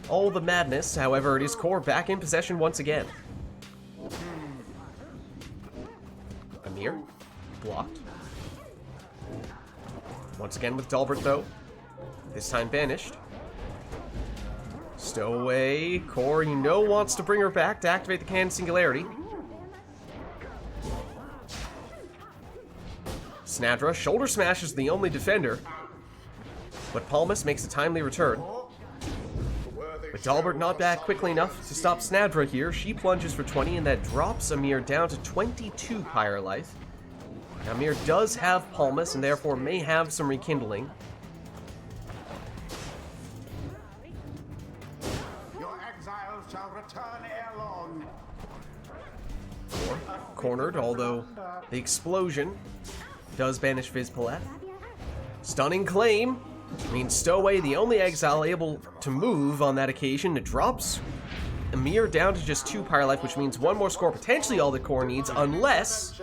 all the madness. However, it is Core back in possession once again. Amir, blocked. Once again with Dalbert, though. This time banished. Stowaway. Core, you know, wants to bring her back to activate the Canned Singularity. Snadra, shoulder smash is the only defender. But Palmas makes a timely return. With Dalbert not back quickly enough to stop Snadra here, she plunges for 20, and that drops Amir down to 22 Pyre Life. Now, Amir does have Palmas, and therefore may have some rekindling. Your exiles shall return ere long. Cornered, although the explosion does banish Vids. Stunning claim means Stowaway, the only exile able to move on that occasion. It drops Amir down to just 2 Pyre Life, which means 1 more score, potentially all the core needs, unless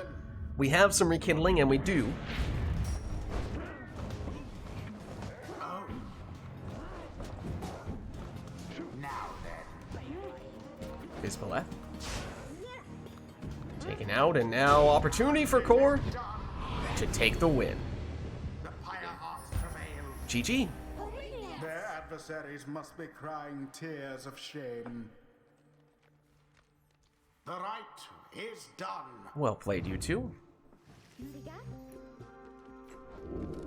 we have some rekindling, and we do. Bismillah. Taken out, and now opportunity for core to take the win. The Pyre Hearts prevail. GG. Their adversaries must be crying tears of shame. The rite is done. Well played, you two.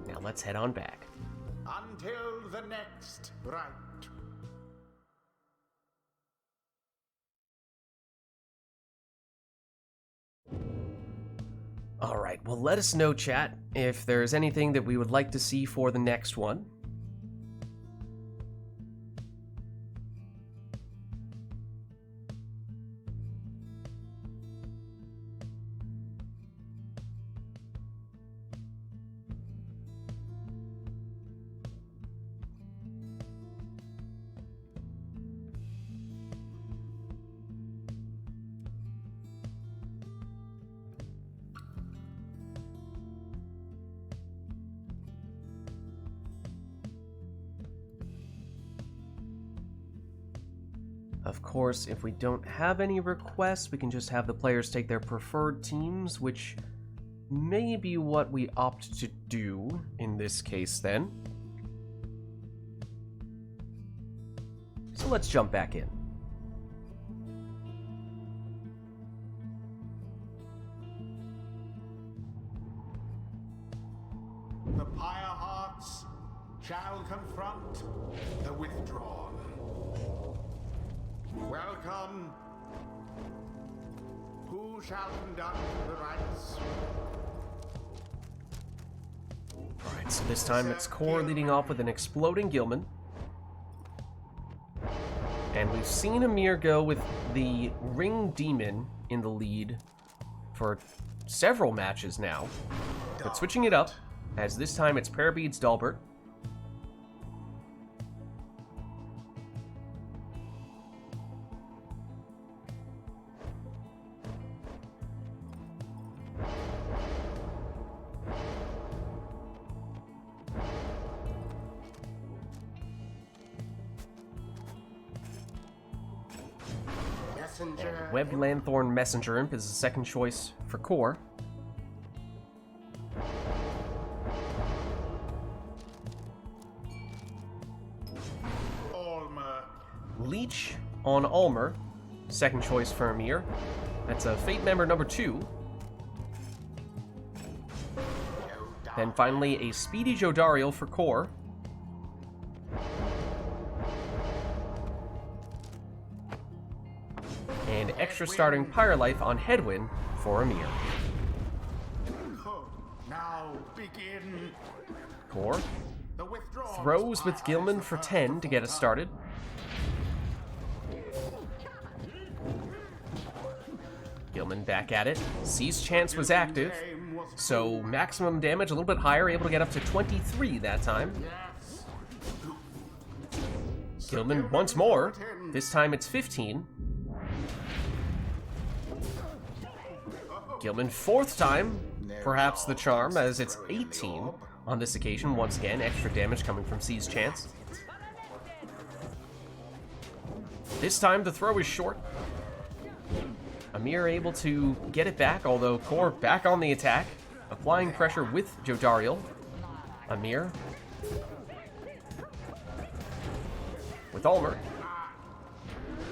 Now let's head on back. Until the next rite. Alright, well let us know, chat, if there's anything that we would like to see for the next one. Of course, if we don't have any requests, we can just have the players take their preferred teams, which may be what we opt to do in this case then. So let's jump back in. The Pyre Hearts shall confront the withdrawn. Welcome. Who shall conduct the rites? Alright, so this time it's Core leading off with an exploding Gilman. And we've seen Amir go with the Ring Demon in the lead for several matches now. But switching it up, as this time it's Parabeads Dalbert. Messenger. Web Lanthorn Messenger Imp is the second choice for Core. Alma. Leech on Ulmer, second choice for Amir. That's a Fate member number 2. Then finally a Speedy Jodariel for Core. And extra starting Pyre Life on Headwind for Amir. Now begin. Core The withdrawn. throws with Gilman for 10 to get us started. Gilman back at it. Sees Chance was active, so maximum damage a little bit higher, able to get up to 23 that time. Yes. Gilman once more. This time it's 15. Gilman fourth time, perhaps the charm, as it's 18 on this occasion. Once again, extra damage coming from C's Chance. This time the throw is short. Amir able to get it back, although Core back on the attack, applying pressure with Jodariel. Amir with Ulmer.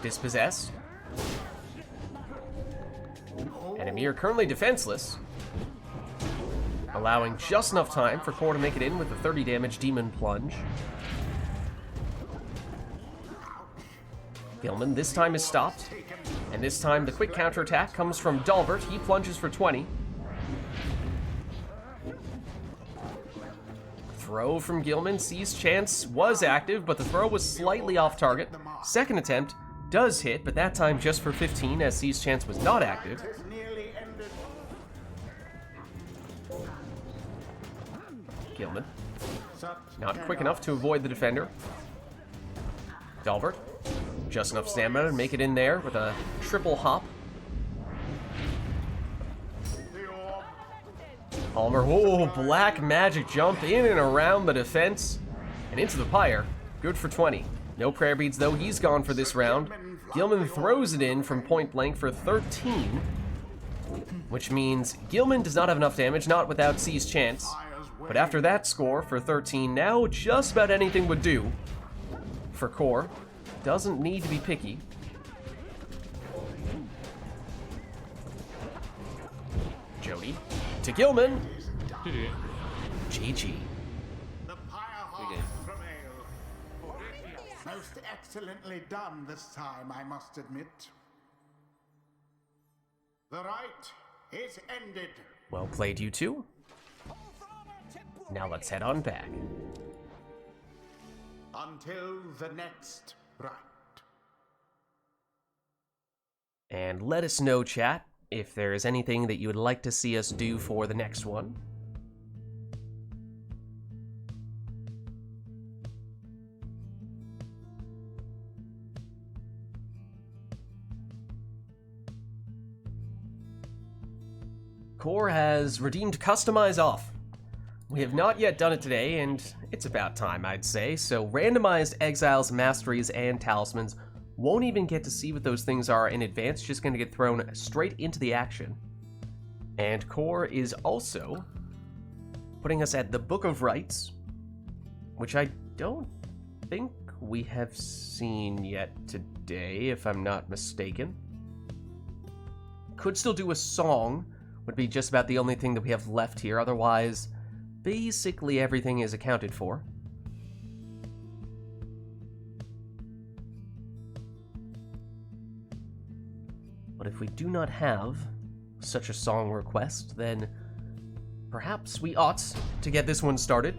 Dispossessed. And Amir currently defenseless, allowing just enough time for Core to make it in with a 30 damage Demon Plunge. Gilman this time is stopped, and this time the quick counterattack comes from Dalbert. He plunges for 20. Throw from Gilman. Sees Chance was active, but the throw was slightly off target. Second attempt does hit, but that time just for 15, as Sees Chance was not active. It is nearly ended. Gilman Such not quick enough to avoid the defender. Dalbert Just enough stamina to make it in there with a triple hop. Palmer, oh, black magic jump in and around the defense and into the Pyre. Good for 20. No prayer beads though, he's gone for this round. Gilman throws it in from point blank for 13, which means Gilman does not have enough damage, not without C's chance. But after that score for 13, now just about anything would do for Core. Doesn't need to be picky. Jody to Gilman. GG. GG. The Pyre game. from Ale. Most excellently done this time, I must admit. The rite is ended. Well played, you two. Now let's head on back. Until the next rite. And let us know, chat, if there is anything that you would like to see us do for the next one. Core has redeemed Customize off. We have not yet done it today, and it's about time, I'd say, so randomized exiles, masteries, and talismans won't even get to see what those things are in advance, just gonna get thrown straight into the action. And Core is also putting us at the Book of Rites, which I don't think we have seen yet today, if I'm not mistaken. Could still do a song, would be just about the only thing that we have left here, otherwise basically everything is accounted for. But if we do not have such a song request, then perhaps we ought to get this one started.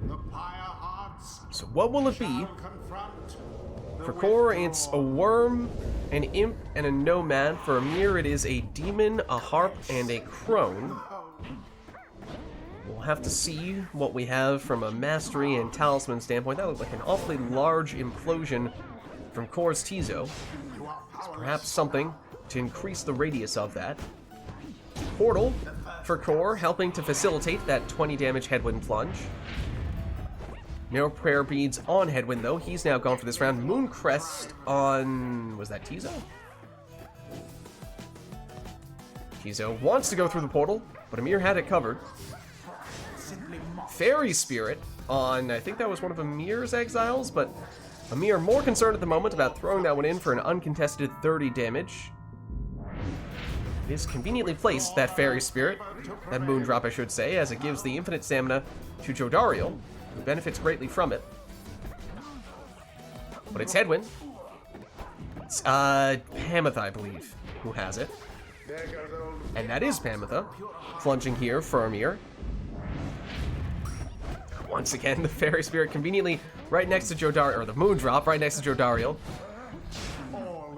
The Pyre hearts So what will it be? shall confront the For Core, withdrawal. it's a worm, an imp, and a nomad. For Amir, it is a demon, a harp, and a crone. We'll have to see what we have from a mastery and talisman standpoint. That looked like an awfully large implosion from Core's Tizo. You are Perhaps powerless. something to increase the radius of that. Portal for Core, helping to facilitate that 20 damage Headwind plunge. No prayer beads on Headwind, though. He's now gone for this round. Mooncrest on... was that Tizo? Tizo wants to go through the portal, but Amir had it covered. Fairy Spirit on... I think that was one of Amir's exiles, but Amir more concerned at the moment about throwing that one in for an uncontested 30 damage. It is conveniently placed, that Fairy Spirit, that Moondrop I should say, as it gives the infinite stamina to Jodariel, who benefits greatly from it. But it's Headwind. It's, Pamitha, I believe, who has it. There goes old And that is Pamitha, plunging here for Amir. Once again, the Fairy Spirit conveniently right next to Jodariel, or the Moondrop right next to Jodariel.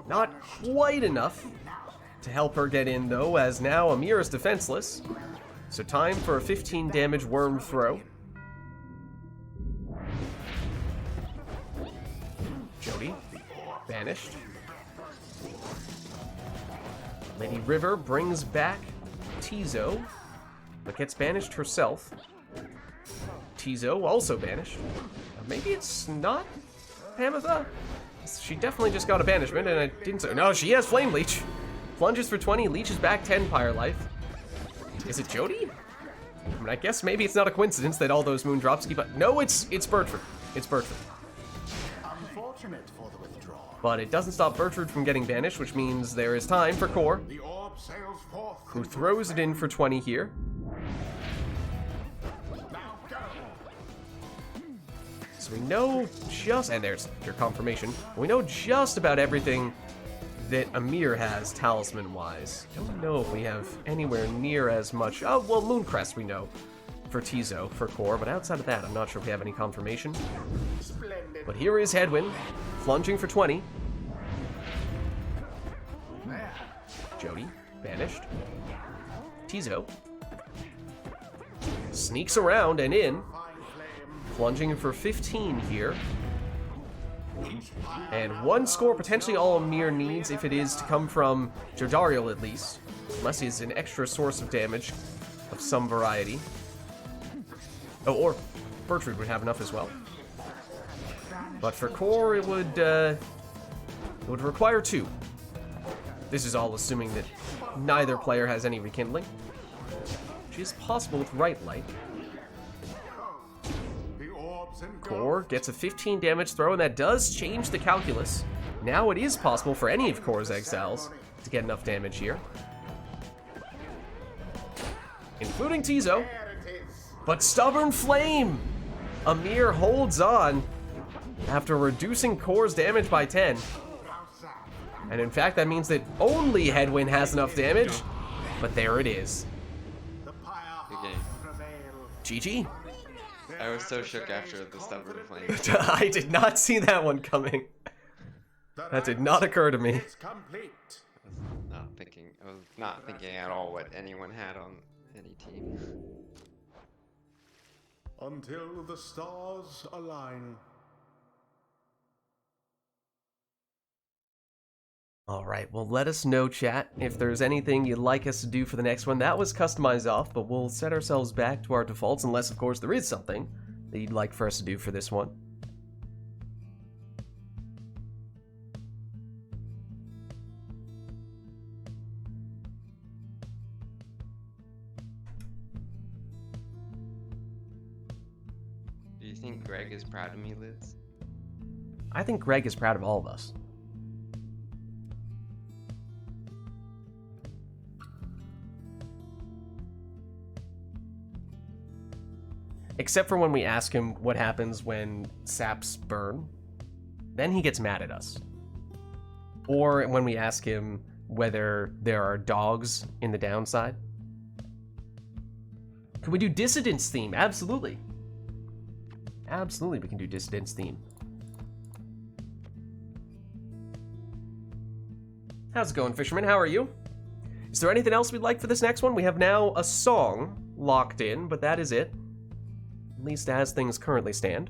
Not quite enough to help her get in, though, as now Amir is defenseless. So time for a 15 damage worm throw. Jody, banished. Lady River brings back Tizo, but gets banished herself. Tizo also banished. Maybe it's not Pamitha? She definitely just got a banishment, and I didn't say. No, she has Flame Leech. Plunges for 20, leeches back 10 Pyre life. Is it Jody? I mean, I guess maybe it's not a coincidence that all those Moondrops keep up. No, it's Bertram. It's Bertram. unfortunate for the withdrawal. But it doesn't stop Bertrude from getting banished, which means there is time for Core, The orb sails forth. who throws it in for 20 here. Now go. So we know just, and there's your confirmation, we know just about everything that Amir has talisman-wise. Don't know if we have anywhere near as much. Oh, well, Mooncrest we know for Tizo, for Core, but outside of that, I'm not sure if we have any confirmation. Splendid. But here is Headwind, plunging for 20. Jody, banished. Tizo. Sneaks around and in. Fine flame. Plunging for 15 here. Each pyre And one score potentially all Amir needs if it is to come from Jodariel at least. Unless he's an extra source of damage of some variety. Oh, or Bertrude would have enough as well. But for core, it would require 2. This is all assuming that neither player has any rekindling, which is possible with RITE NITE. The orbs engulf. Core gets a 15 damage throw, and that does change the calculus. Now it is possible for any of Core's exiles to get enough damage here, including Tizo. There it is. But Stubborn Flame! Amir holds on after reducing Core's damage by 10. How sad. And in fact, that means that only Headwind has enough damage. But there it is. The pyre Good hearts game. prevail. GG. I was so shook after the stubborn flame. I did not see that one coming. That did not occur to me. It's complete. I was not thinking at all what anyone had on any team. Until the stars align. Alright, well let us know, chat, if there's anything you'd like us to do for the next one. That was customized off, but we'll set ourselves back to our defaults unless, of course, there is something that you'd like for us to do for this one. Do you think Greg is proud of me, Liz? I think Greg is proud of all of us. Except for when we ask him what happens when saps burn. Then he gets mad at us. Or when we ask him whether there are dogs in the downside. Can we do Dissident's theme? Absolutely. Absolutely, we can do Dissident's theme. How's it going, Fisherman? How are you? Is there anything else we'd like for this next one? We have now a song locked in, but that is it. At least as things currently stand.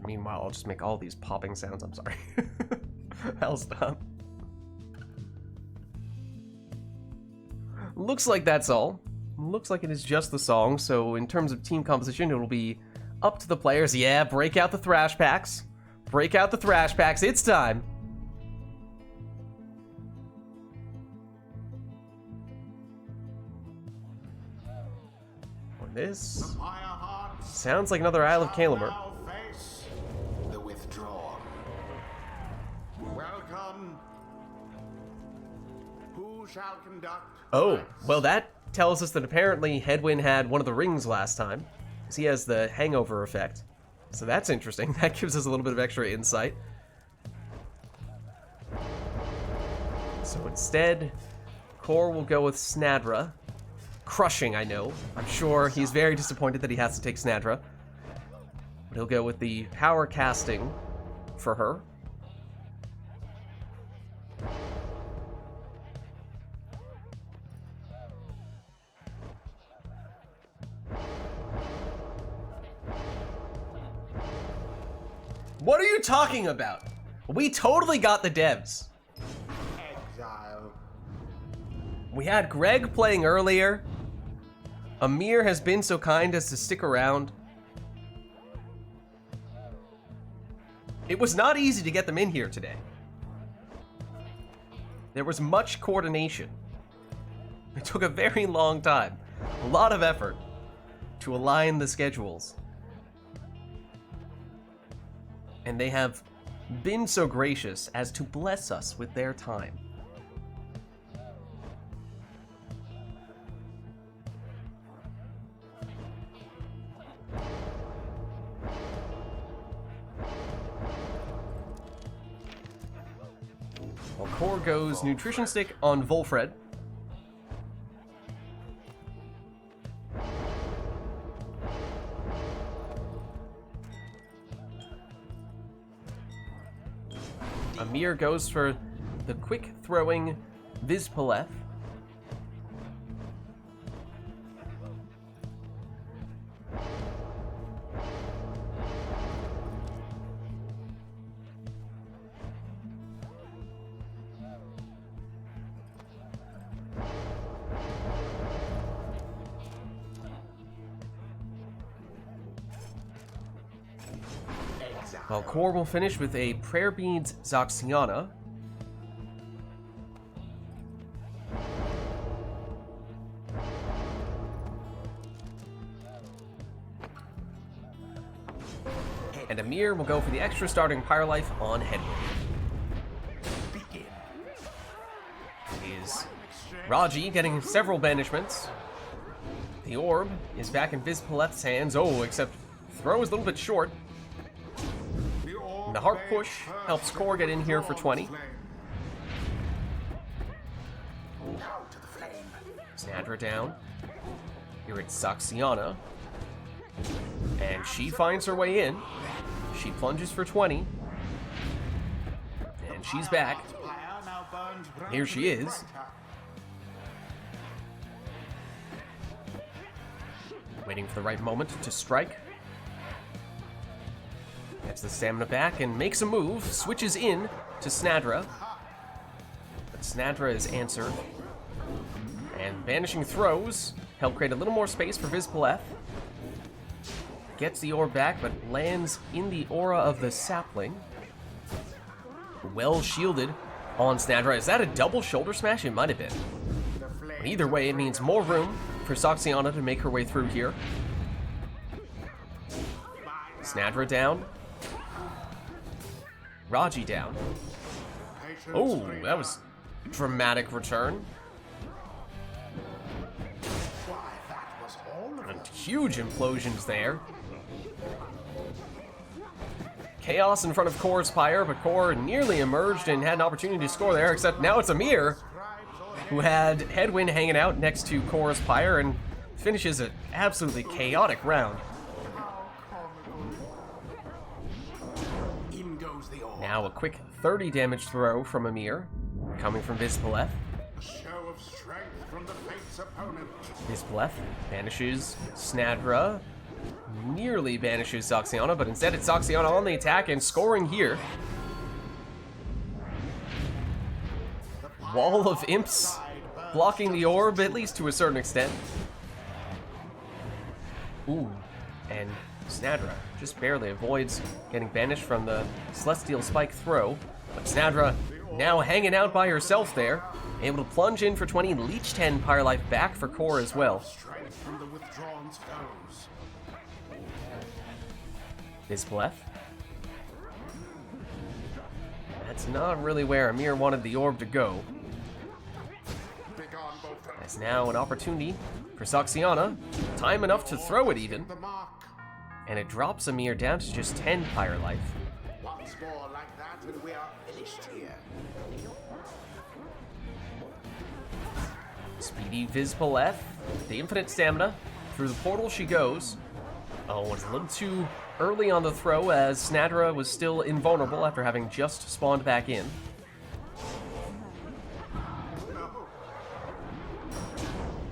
Meanwhile, I'll just make all these popping sounds. I'm sorry. I'll stop. Looks like that's all. Looks like it is just the song, so in terms of team composition, it'll be up to the players. Yeah, break out the thrash packs. Break out the thrash packs. It's time. Or this. The pyre hearts Sounds like another Isle of Kalimur. now face the withdrawn. Welcome. Who shall conduct? Oh, rites? well that tells us that apparently Headwind had one of the rings last time. Because he has the hangover effect. So that's interesting. That gives us a little bit of extra insight. So instead, Core will go with Snadra. Crushing, I know. I'm sure he's very disappointed that he has to take Snadra. But he'll go with the power casting for her. What are you talking about? We totally got the devs. Exile. We had Greg playing earlier. Amir has been so kind as to stick around. It was not easy to get them in here today. There was much coordination. It took a very long time, a lot of effort to align the schedules. And they have been so gracious as to bless us with their time. Well, Core goes Nutrition Stick on Volfred. Amir goes for the quick throwing Vizpaleth. Well, Core will finish with a Prayer Beads Zoxiana. And Amir will go for the extra starting Pyre Life on Headwind. Is Raji getting several banishments. The orb is back in Vizpaleth's hands. Oh, except throw is a little bit short. And the Heart Push helps Core get in here for 20. Snadra down. Here it's Zoxiana. And she finds her way in. She plunges for 20. And she's back. Here she is. Waiting for the right moment to strike. Gets the stamina back and makes a move. Switches in to Snadra. But Snadra is answered. And banishing throws help create a little more space for Vizpaleth. Gets the orb back, but lands in the aura of the sapling. Well shielded on Snadra. Is that a double shoulder smash? It might have been. But either way, it means more room for Zoxiana to make her way through here. Snadra down. Raji down. Oh, that was dramatic return. And huge implosions there. Chaos in front of Core's Pyre, but Core nearly emerged and had an opportunity to score there, except now it's Amir, who had Headwind hanging out next to Core's Pyre and finishes an absolutely chaotic round. Now a quick 30 damage throw from Amir, coming from Vizpaleth. Vizpaleth banishes Snadra, nearly banishes Zoxiana, but instead it's Zoxiana on the attack and scoring here. Wall of Imps blocking the orb, at least to a certain extent. Ooh, and Snadra just barely avoids getting banished from the Celestial Spike throw. But Snadra now hanging out by herself there, able to plunge in for 20, leech 10 Pyre Life back for Core as well. Vizpaleth. That's not really where Amir wanted the orb to go. That's now an opportunity for Zoxiana. Time enough to throw it even. And it drops Amir down to just 10 Pyre Life. Once more like that, and we are finished here. Speedy Vizpaleth, the infinite stamina. Through the portal she goes. Oh, it's a little too early on the throw as Snadra was still invulnerable after having just spawned back in.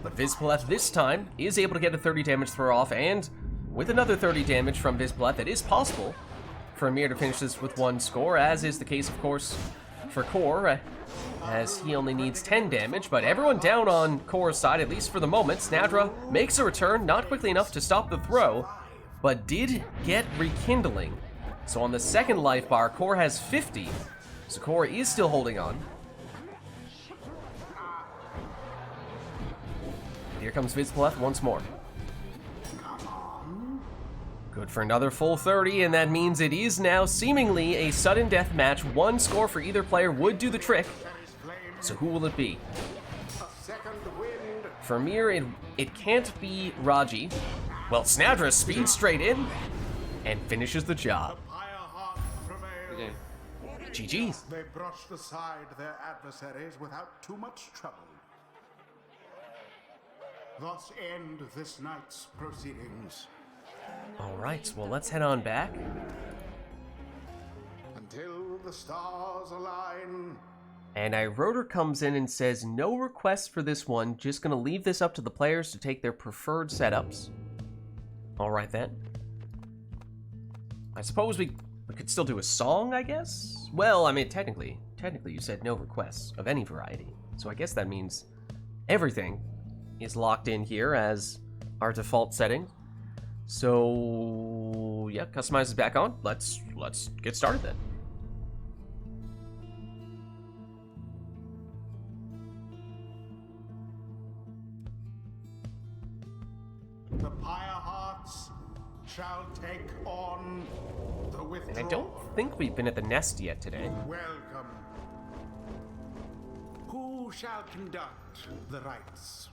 But Vizpaleth this time is able to get a 30 damage throw off, and with another 30 damage from Vizpaleth, it is possible for Amir to finish this with one score, as is the case, of course, for Core, as he only needs 10 damage. But everyone down on Core's side, at least for the moment. Snadra makes a return, not quickly enough to stop the throw, but did get Rekindling. So on the second life bar, Core has 50, so Core is still holding on. Here comes Vizpaleth once more. Good for another full 30, and that means it is now seemingly a sudden death match. One score for either player would do the trick. So who will it be? For Amir, it can't be Raji. Well, Snadra speeds straight in and finishes the job. Okay. GG's. They brushed aside their adversaries without too much trouble. Thus end this night's proceedings. All right, well, let's head on back. Until the stars align. And Rotor comes in and says, no requests for this one, just gonna leave this up to the players to take their preferred setups. Alright then. I suppose we could still do a song, I guess? Well, I mean, technically you said no requests of any variety. So I guess that means everything is locked in here as our default setting. So, yeah, customize is back on. Let's get started then. The Pyre hearts shall take on the withdrawal. And I don't think we've been at the nest yet today. Welcome. Who shall conduct the rites?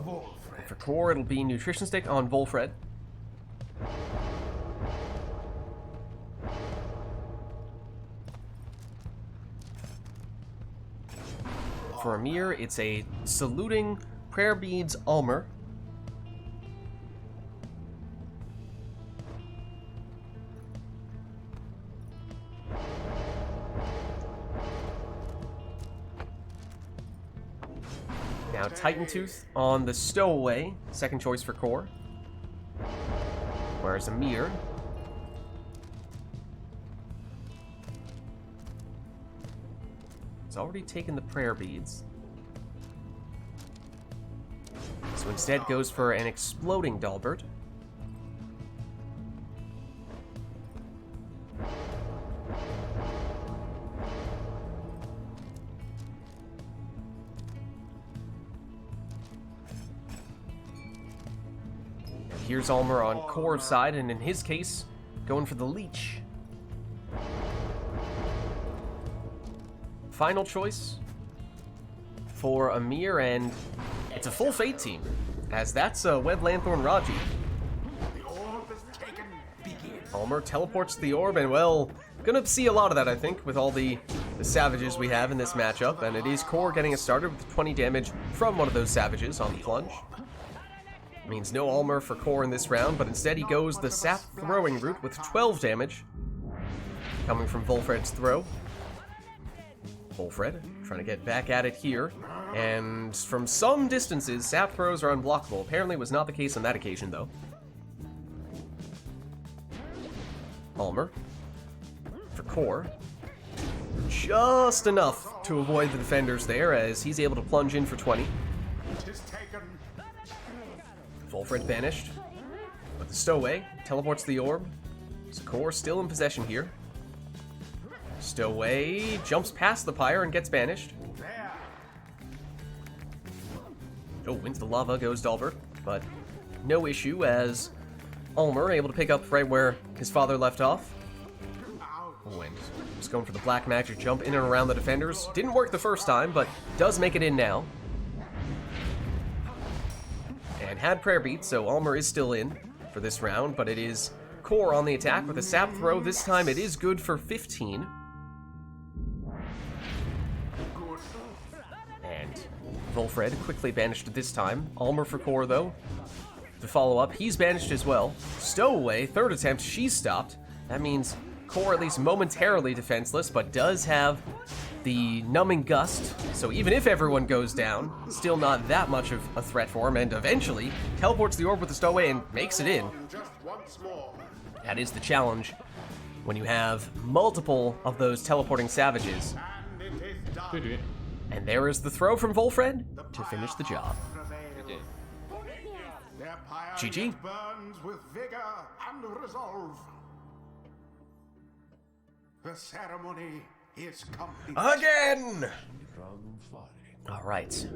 Volfred. For core, it'll be Nutrition Stick on Volfred. For Amir, it's a Saluting Prayer Beads Ulmer. Now Titan Tooth on the Stowaway, second choice for core. Whereas Amir already taken the prayer beads. So instead goes for an exploding Dalbert. Here's Ulmer on Core's side, and in his case, going for the Leech. Final choice for Amir, and it's a full Fate team, as that's Web Lanthorn Raji. The orb is taken. Begin. Ulmer teleports the orb, and well, gonna see a lot of that, I think, with all the savages we have in this matchup, and it is Core getting us started with 20 damage from one of those savages on the plunge. Means no Ulmer for Core in this round, but instead he goes the Sap throwing route with 12 damage, coming from Volfred's throw. Volfred trying to get back at it here, and from some distances, Sap throws are unblockable. Apparently was not the case on that occasion, though. Ulmer for Core. Just enough to avoid the defenders there, as he's able to plunge in for 20. Tis taken. Volfred banished, but the Stowaway teleports the orb. So Core still in possession here. Stowaway jumps past the Pyre and gets banished. There. Oh, wins the lava, goes Dalbert, but no issue as Ulmer able to pick up right where his father left off. Oh, and just going for the black magic jump in and around the defenders. Didn't work the first time, but does make it in now. And had prayer beat, so Ulmer is still in for this round, but it is Core on the attack with a Sap throw. This time it is good for 15. And Volfred quickly banished this time. Ulmer for Core, though. To follow up, he's banished as well. Stowaway, third attempt, she's stopped. That means Core at least momentarily defenseless, but does have the numbing gust. So even if everyone goes down, still not that much of a threat for him, and eventually teleports the orb with the Stowaway and makes it in. Just once more. That is the challenge when you have multiple of those teleporting savages. And it is done. And there is the throw from Volfred to finish the job. Prevail. Their pyre GG. yet burns with vigor and resolve. The ceremony is complete. Again! All right.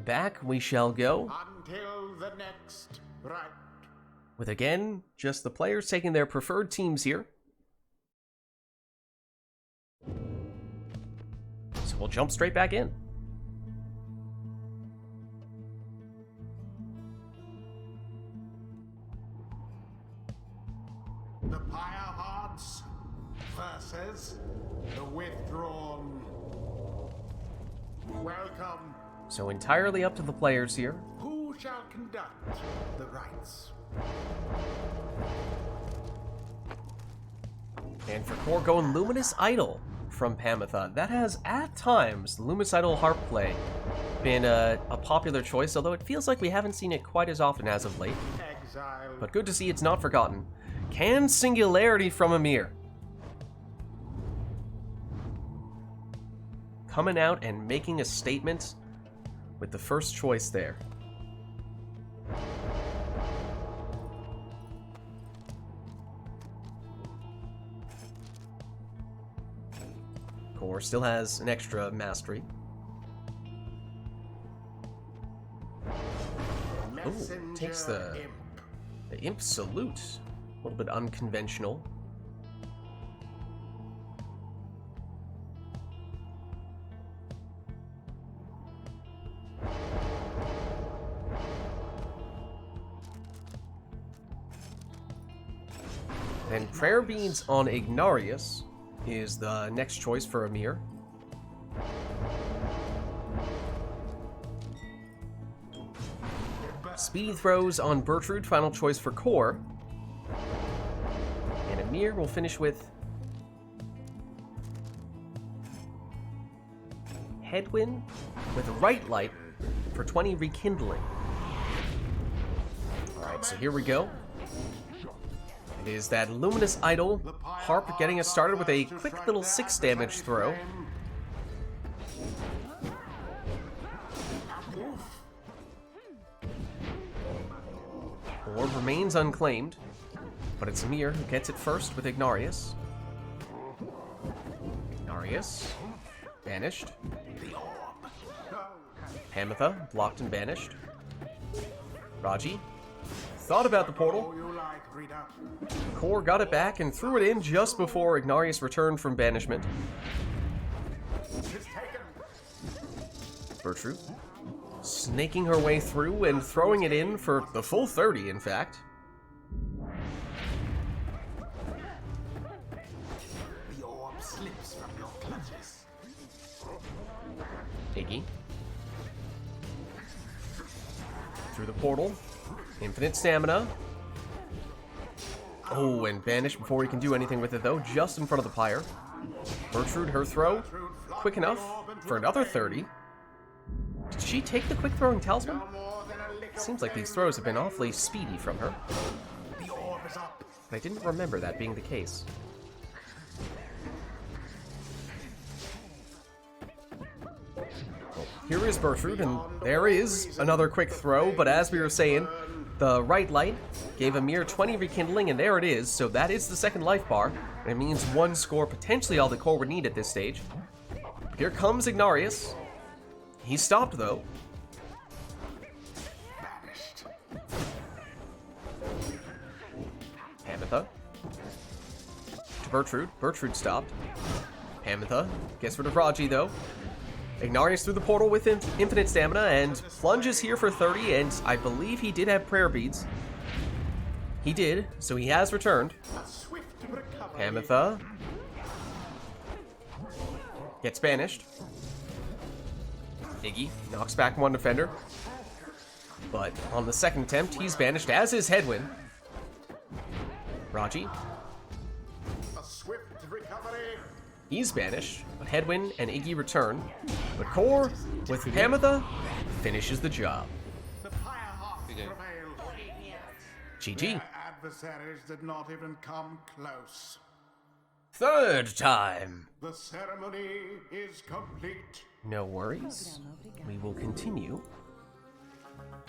Back we shall go Until the next rite. with, again, just the players taking their preferred teams here. So we'll jump straight back in. The Pyre Hearts versus the Withdrawn. Welcome. So entirely up to the players here. Who Who shall conduct the rites? And for core, going Luminous Idol from Pamitha. That has, at times, Luminous Idol harp play been a popular choice, although it feels like we haven't seen it quite as often as of late. Exile. But good to see it's not forgotten. Can Singularity from Amir. Coming out and making a statement with the first choice there. Core still has an extra mastery. Ooh, takes the Imp Salute. A little bit unconventional. And Prayer Beads on Ignarius is the next choice for Amir. Speedy Throws on Bertrude, final choice for Core. And Amir will finish with Headwind with RITE Night for 20 Rekindling. Alright, so here we go. It is that Luminous Idol harp getting us started with a quick little 6 damage throw. Orb remains unclaimed, but it's Amir who gets it first with Ignarius. Ignarius, banished. Pamitha, blocked and banished. Raji, thought about the portal. Core got it back and threw it in just before Ignarius returned from banishment. Bertrude, snaking her way through and throwing it in for the full 30, in fact. The orb slips from your clutches. Iggy. Through the portal. Infinite stamina. Oh, and banished before we can do anything with it, though, just in front of the Pyre. Bertrude, her throw. Quick enough for another 30. Did she take the quick throwing talisman? Seems like these throws have been awfully speedy from her. But I didn't remember that being the case. Well, here is Bertrude, and there is another quick throw, but as we were saying, the RITE Night gave Amir 20 Rekindling, and there it is, so that is the second life bar, and it means 1 score, potentially all the Core would need at this stage. But here comes Ignarius. He stopped, though. Pamitha. To Bertrude. Bertrude stopped. Pamitha gets rid of Raji, though. Ignarius through the portal with infinite stamina and plunges here for 30, and I believe he did have prayer beads. He did, so he has returned. Pamitha gets banished. Iggy knocks back 1 defender. But on the second attempt, he's banished, as is Headwind. Raji. He's banished, but Headwind and Iggy return. But Core, with Pamitha, finishes the job. GG. Their adversaries did not even come close. Third time. The ceremony is complete. No worries. We will continue.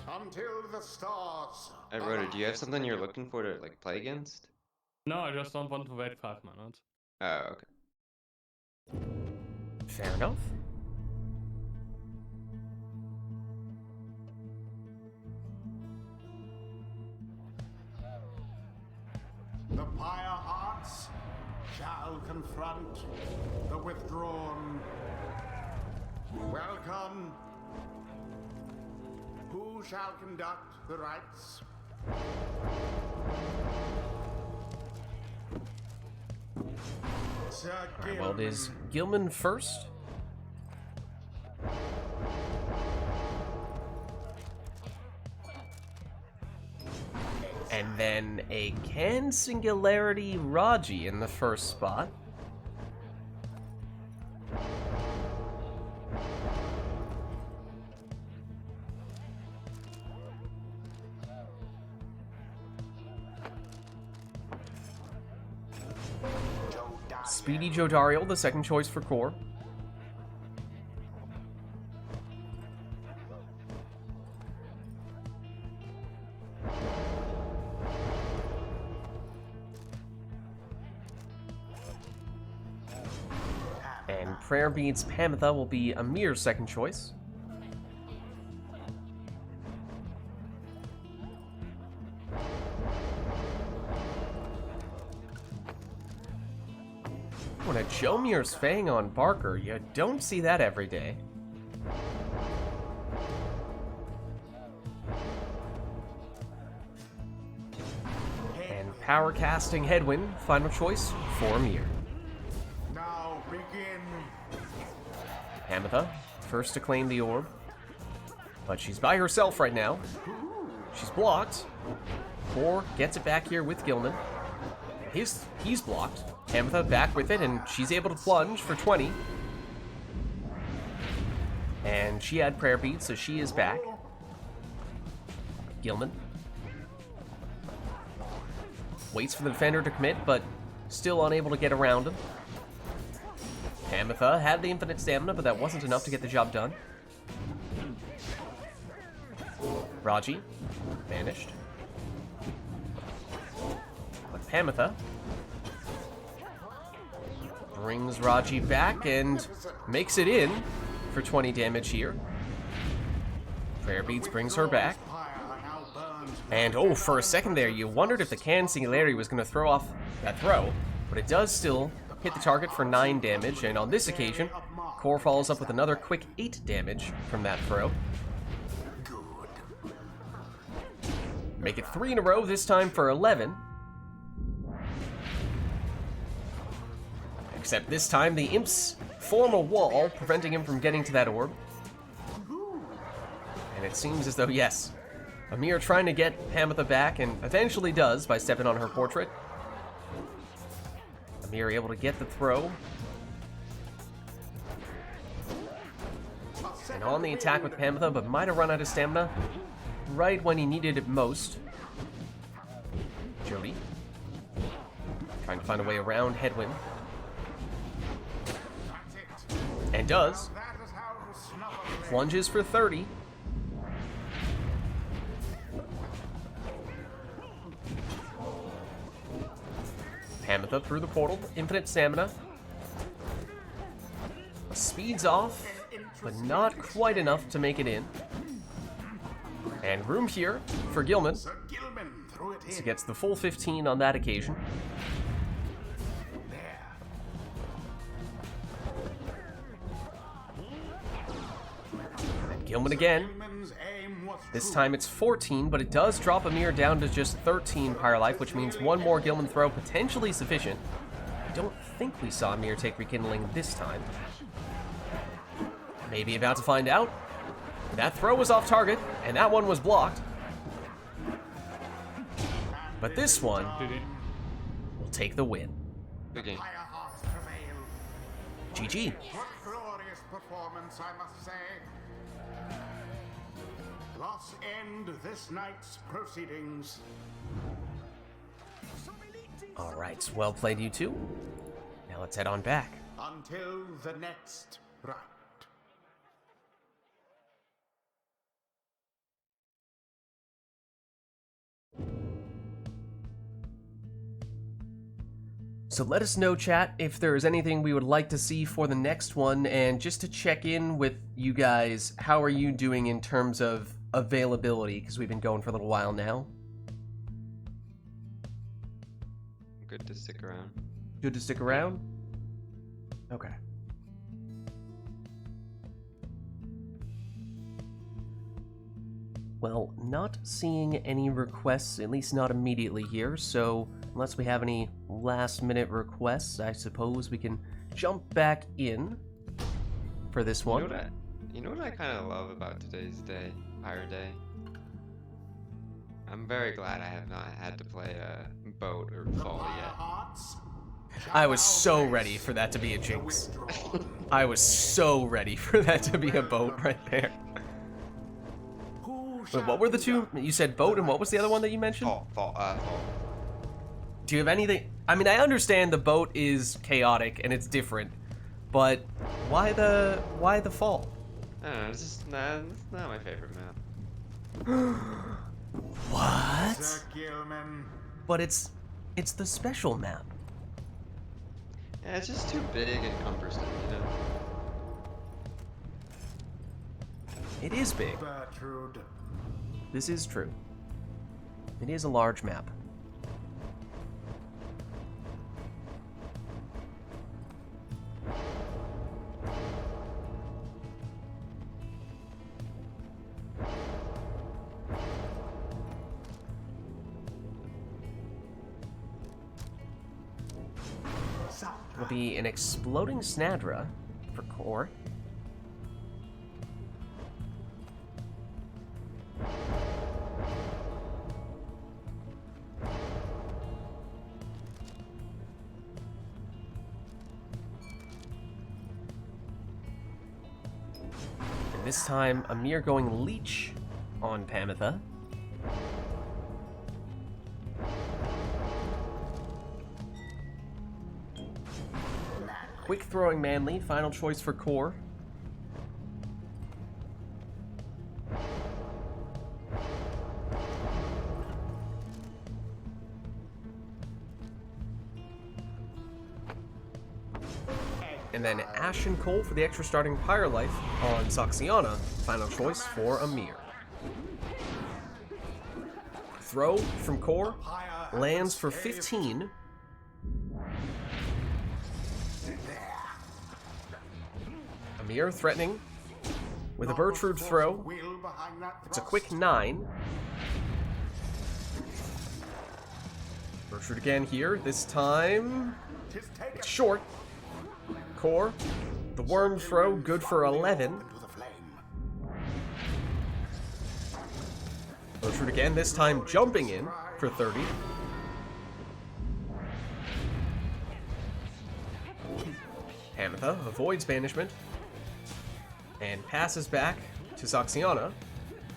Until the stars. Hey, Rhoda, do you have something you're looking for to like play against? No, I just don't want to wait 5 minutes. Oh, okay. Fair enough. The Pyre hearts shall confront the withdrawn. Welcome. Who shall conduct the rites? Sir Alright, well, it is Gilman. Gilman first. And then a Can Singularity Raji in the first spot. Speedy Jodariel, the second choice for core. And Prayer Beads Pamitha will be Amir's second choice. When a Jomir's Fang on Barker, you don't see that every day. And Power Casting Headwind, final choice for Amir. Now begin. Pamitha, first to claim the orb. But she's by herself right now. She's blocked. Core gets it back here with Gilman. He's blocked. Pamitha back with it, and she's able to plunge for 20. And she had Prayer Beads, so she is back. Gilman waits for the defender to commit, but still unable to get around him. Pamitha had the infinite stamina, but that wasn't enough to get the job done. Raji vanished. But Pamitha brings Raji back and makes it in for 20 damage here. Prayer Beads brings her back. And oh, for a second there, you wondered if the Can Singularity was going to throw off that throw, but it does still hit the target for 9 damage, and on this occasion, Core follows up with another quick 8 damage from that throw. Make it 3 in a row, this time for 11. Except this time, the imps form a wall, preventing him from getting to that orb. And it seems as though, yes, Amir trying to get Pamitha back, and eventually does by stepping on her portrait. Amir able to get the throw. And on the attack with Pamitha, but might have run out of stamina right when he needed it most. Jody trying to find a way around Headwind. And does. Plunges for 30. Pamitha through the portal, infinite stamina. Speeds off, but not quite enough to make it in. And room here for Gilman. So gets the full 15 on that occasion. And Gilman again. This time it's 14, but it does drop Amir down to just 13 Pyre Life, which means one more Gilman throw potentially sufficient. I don't think we saw Amir take Rekindling this time. Maybe about to find out. That throw was off target, and that one was blocked. But this one will take the win. Good game. GG. What glorious performance, I must say. Thus end this night's proceedings. Alright, well played, you two. Now let's head on back. Until the next rite. So let us know, chat, if there is anything we would like to see for the next one, and just to check in with you guys, how are you doing in terms of availability, because we've been going for a little while now. Good to stick around. Good to stick around? Okay. Well, not seeing any requests, at least not immediately here, so unless we have any last-minute requests, I suppose we can jump back in for this one. You know what I kind of love about today's day, Pyre Day? I'm very glad I have not had to play a boat or fall yet. Hearts, I was so ready for that to be a jinx. I was so ready for that to be a boat right there. Wait, what were the two? You said boat, and what was the other one that you mentioned? Fall. Do you have anything? I mean, I understand the boat is chaotic and it's different, but why the fall? I don't know, it's not my favorite map. What? Sir Gilman. But it's the special map. Yeah, it's just too big and cumbersome, you know? It is big. Bertrude. This is true. It is a large map. Will be an exploding Snadra for core. And this time, Amir going Leech on Pamitha. Quick throwing Manly, final choice for core. And then Ash and Cole for the extra starting Pyre life on Saxiana, final choice for Amir. Throw from core, lands for 15. Amir threatening with a Bertrude throw. It's a quick 9. Bertrude again here. This time it's short. Core. The worm throw, good for 11. Bertrude again, this time jumping in for 30. Pamitha avoids banishment and passes back to Saxiana.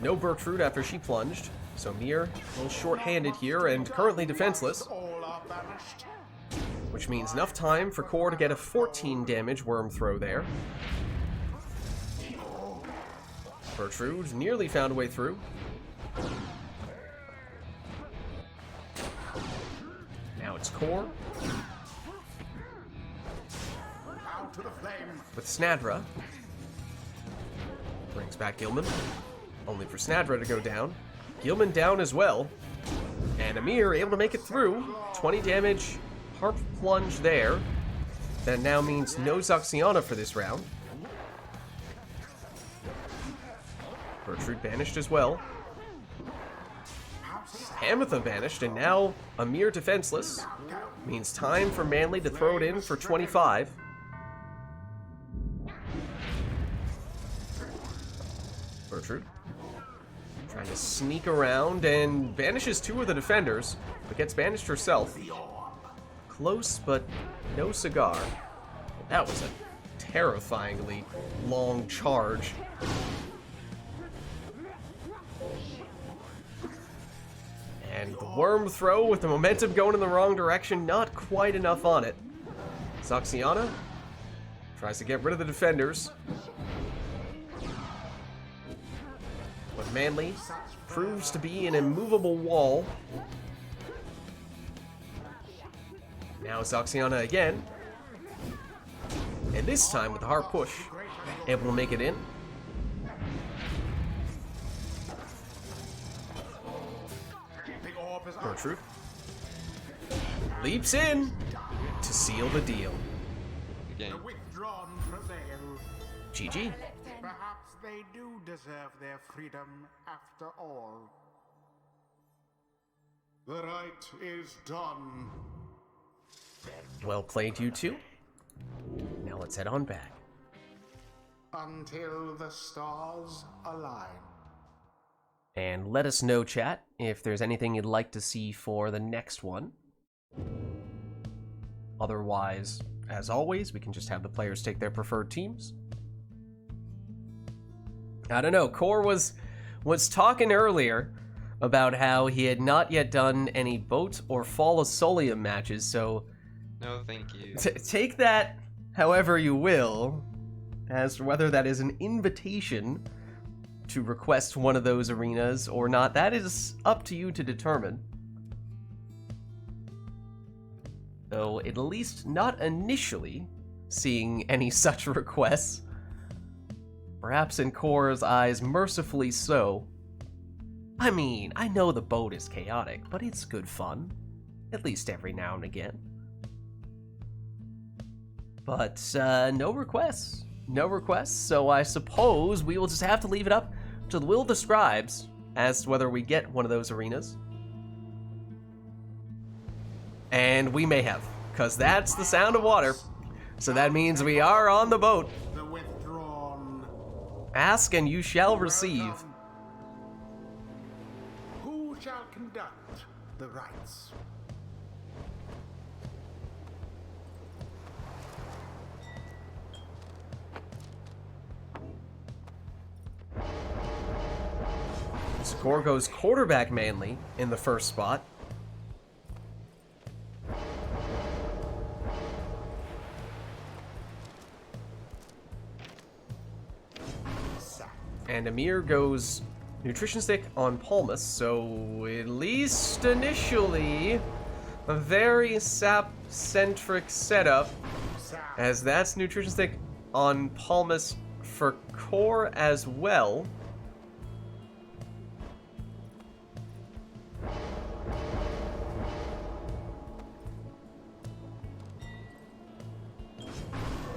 No Bertrude after she plunged, so Mir a little short-handed here and currently defenseless, which means enough time for Core to get a 14 damage worm throw there. Bertrude nearly found a way through. Now it's Core. With Snadra. Brings back Gilman. Only for Snadra to go down. Gilman down as well. And Amir able to make it through. 20 damage. Harp plunge there. That now means no Zaxiana for this round. Bertrude banished as well. Pamitha banished, and now Amir defenseless. Means time for Manly to throw it in for 25. Bertrude trying to sneak around and banishes 2 of the defenders, but gets banished herself. Close, but no cigar. That was a terrifyingly long charge. And the worm throw with the momentum going in the wrong direction, not quite enough on it. Zaxiana tries to get rid of the defenders. But Manly proves to be an immovable wall. Now Zaxiana again. And this time with the hard push, able to make it in. Bertrude leaps in to seal the deal. Again. GG. Perhaps they do deserve their freedom after all. The rite is done. Well played, you two. Now let's head on back. Until the stars align. And let us know, chat, if there's anything you'd like to see for the next one. Otherwise, as always, we can just have the players take their preferred teams. I don't know, Core was talking earlier about how he had not yet done any Boat or Fall of Solium matches, so... No, thank you. Take that however you will, as to whether that is an invitation to request one of those arenas or not. That is up to you to determine. Though, at least not initially seeing any such requests. Perhaps in Core's eyes, mercifully so. I mean, I know the Boat is chaotic, but it's good fun. At least every now and again. But, no requests. No requests, so I suppose we will just have to leave it up to the will of the scribes as to whether we get one of those arenas. And we may have, because that's the sound of water. So that means we are on the boat. The withdrawn. Ask and you shall receive. Who shall conduct the rites? Core goes quarterback mainly in the first spot. And Amir goes nutrition stick on Palmas, so at least initially a very sap-centric setup, as that's nutrition stick on Palmas for Core as well.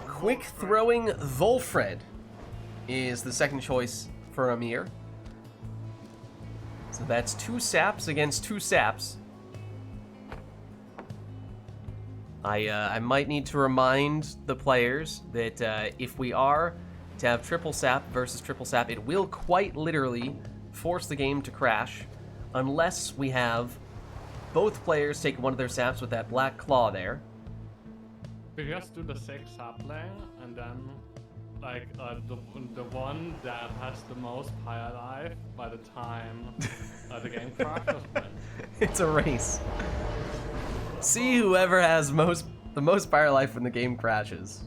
Quick throwing Volfred is the second choice for Amir. So that's 2 saps against 2 saps. I might need to remind the players that if we are to have triple sap versus triple sap, it will quite literally force the game to crash unless we have both players take one of their saps with that black claw there. We just do the 6 sapling and then like the one that has the most Pyre life by the time the game crashes wins. It's a race. See whoever has the most Pyre life when the game crashes.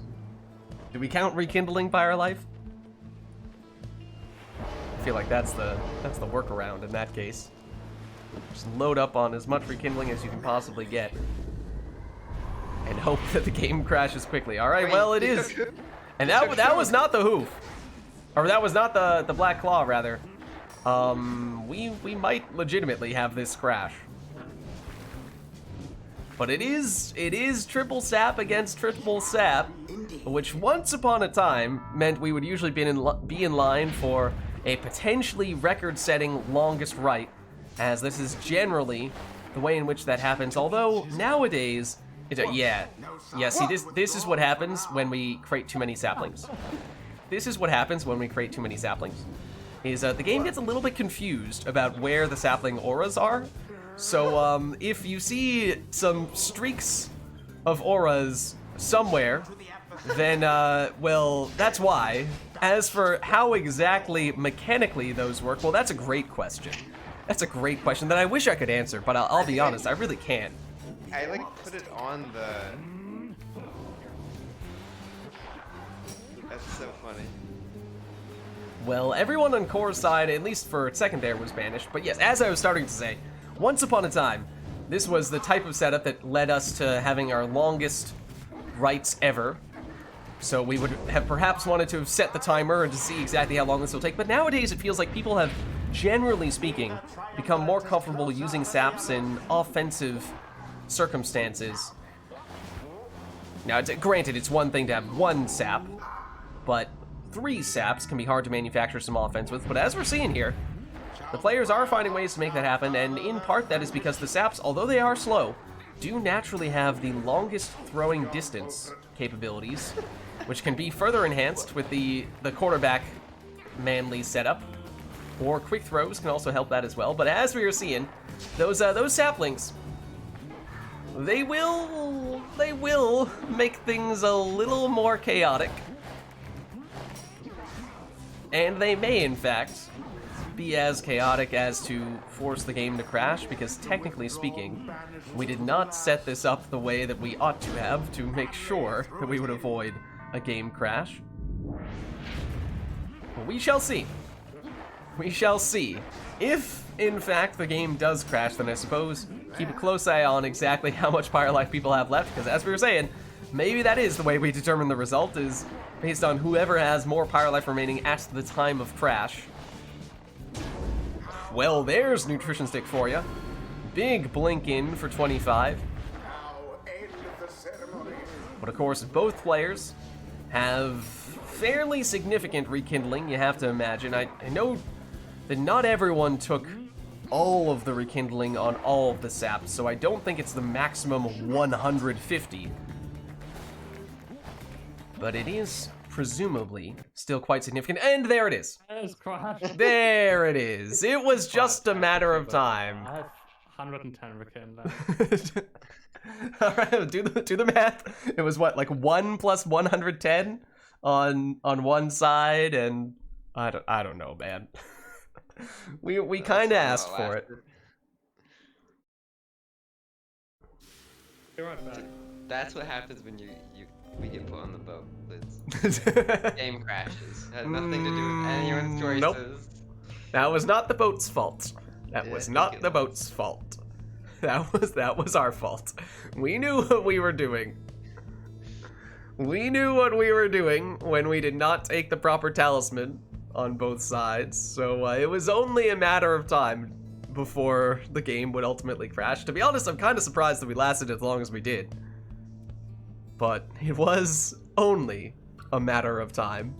Do we count rekindling Pyre life? I feel like that's the workaround in that case. Just load up on as much rekindling as you can possibly get. And hope that the game crashes quickly. Alright, well it is. And that was not the hoof. Or that was not the black claw, rather. We might legitimately have this crash. But it is triple sap against triple sap, which once upon a time meant we would usually be in line for a potentially record-setting longest rite, as this is generally the way in which that happens. Although nowadays, yeah. See, this is what happens when we create too many saplings. This is what happens when we create too many saplings. Is the game gets a little bit confused about where the sapling auras are. So if you see some streaks of auras somewhere, then well, that's why. As for how exactly mechanically those work, well, that's a great question. That's a great question that I wish I could answer, but I'll be honest, I really can't. I like put it on the... That's so funny. Well, everyone on Core's side, at least for a second there, was banished. But yes, as I was starting to say, once upon a time, this was the type of setup that led us to having our longest rites ever. So we would have perhaps wanted to have set the timer and to see exactly how long this will take. But nowadays, it feels like people have, generally speaking, become more comfortable using saps in offensive circumstances. Now, granted, it's one thing to have 1 sap, but 3 saps can be hard to manufacture some offense with. But as we're seeing here, the players are finding ways to make that happen, and in part that is because the saps, although they are slow, do naturally have the longest throwing distance capabilities, which can be further enhanced with the quarterback manly setup. or quick throws can also help that as well. But as we are seeing, those saplings, they will make things a little more chaotic. And they may, in fact, be as chaotic as to force the game to crash, because technically speaking, we did not set this up the way that we ought to have to make sure that we would avoid a game crash. But we shall see. We shall see. If, in fact, the game does crash, then I suppose keep a close eye on exactly how much Pyre life people have left, because as we were saying, maybe that is the way we determine the result, is based on whoever has more Pyre life remaining at the time of crash. Well, there's Nutrition Stick for you. Big blink in for 25. But of course, both players have fairly significant rekindling, you have to imagine. I know that not everyone took all of the rekindling on all of the saps, so I don't think it's the maximum 150. But it is presumably still quite significant, and there it is. It's crashed. There it is. It was just a matter of time. I have 110 rekindling. All right, do the math. It was what, like 1 plus 110 on one side, and I don't know, man. we kind of asked for it. You're right back. That's what happens when we get put on the boat. It's game crashes. It has nothing to do with anyone's choices. Nope. That was not the boat's fault. That was not the boat's fault. That was our fault. We knew what we were doing. We knew what we were doing when we did not take the proper talisman on both sides. So it was only a matter of time before the game would ultimately crash. To be honest, I'm kind of surprised that we lasted as long as we did. But it was only a matter of time.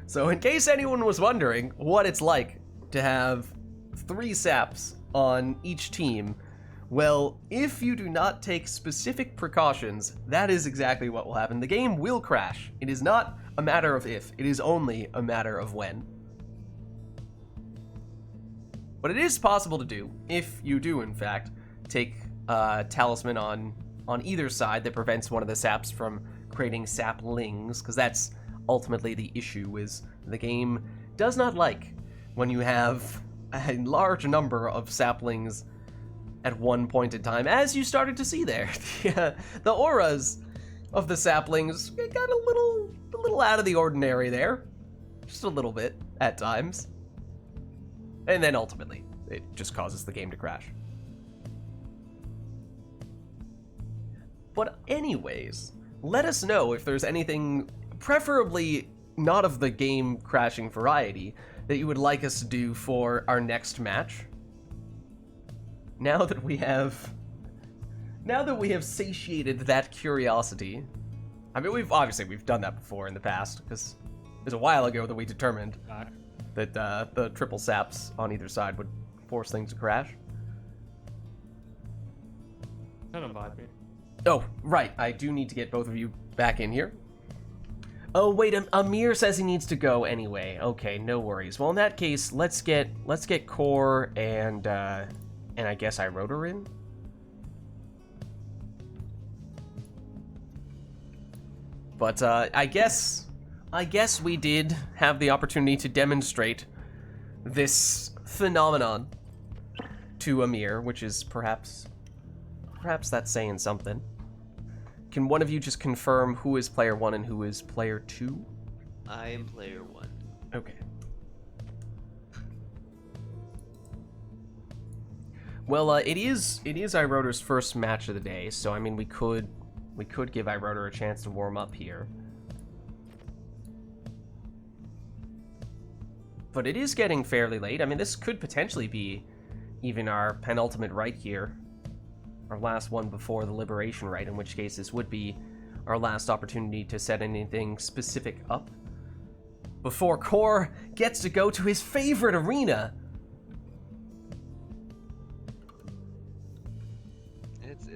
So in case anyone was wondering what it's like to have 3 saps on each team, well, if you do not take specific precautions, that is exactly what will happen. The game will crash. It is not a matter of if, it is only a matter of when. But it is possible to do, if you do in fact take a talisman on either side that prevents one of the saps from creating saplings, because that's ultimately the issue, is the game does not like when you have a large number of saplings at one point in time, as you started to see there. The auras of the saplings got a little out of the ordinary there. Just a little bit at times. And then ultimately, it just causes the game to crash. But anyways, let us know if there's anything, preferably not of the game crashing variety, that you would like us to do for our next match. Now that we have satiated that curiosity, I mean, we've done that before in the past, because it was a while ago that we determined that the triple saps on either side would force things to crash. Don't invite me. Oh, right, I do need to get both of you back in here. Oh wait, Amir says he needs to go anyway. Okay, no worries. Well, in that case, let's get Core and I guess I wrote her in. But I guess we did have the opportunity to demonstrate this phenomenon to Amir, which is perhaps that's saying something. Can one of you just confirm who is player 1 and who is player 2? I am player 1. Okay. Well, it is iRotor's first match of the day, so I mean we could give iRotor a chance to warm up here. But it is getting fairly late. I mean, this could potentially be even our penultimate rite here. Our last one before the Liberation Rite, in which case this would be our last opportunity to set anything specific up before Core gets to go to his favorite arena. It's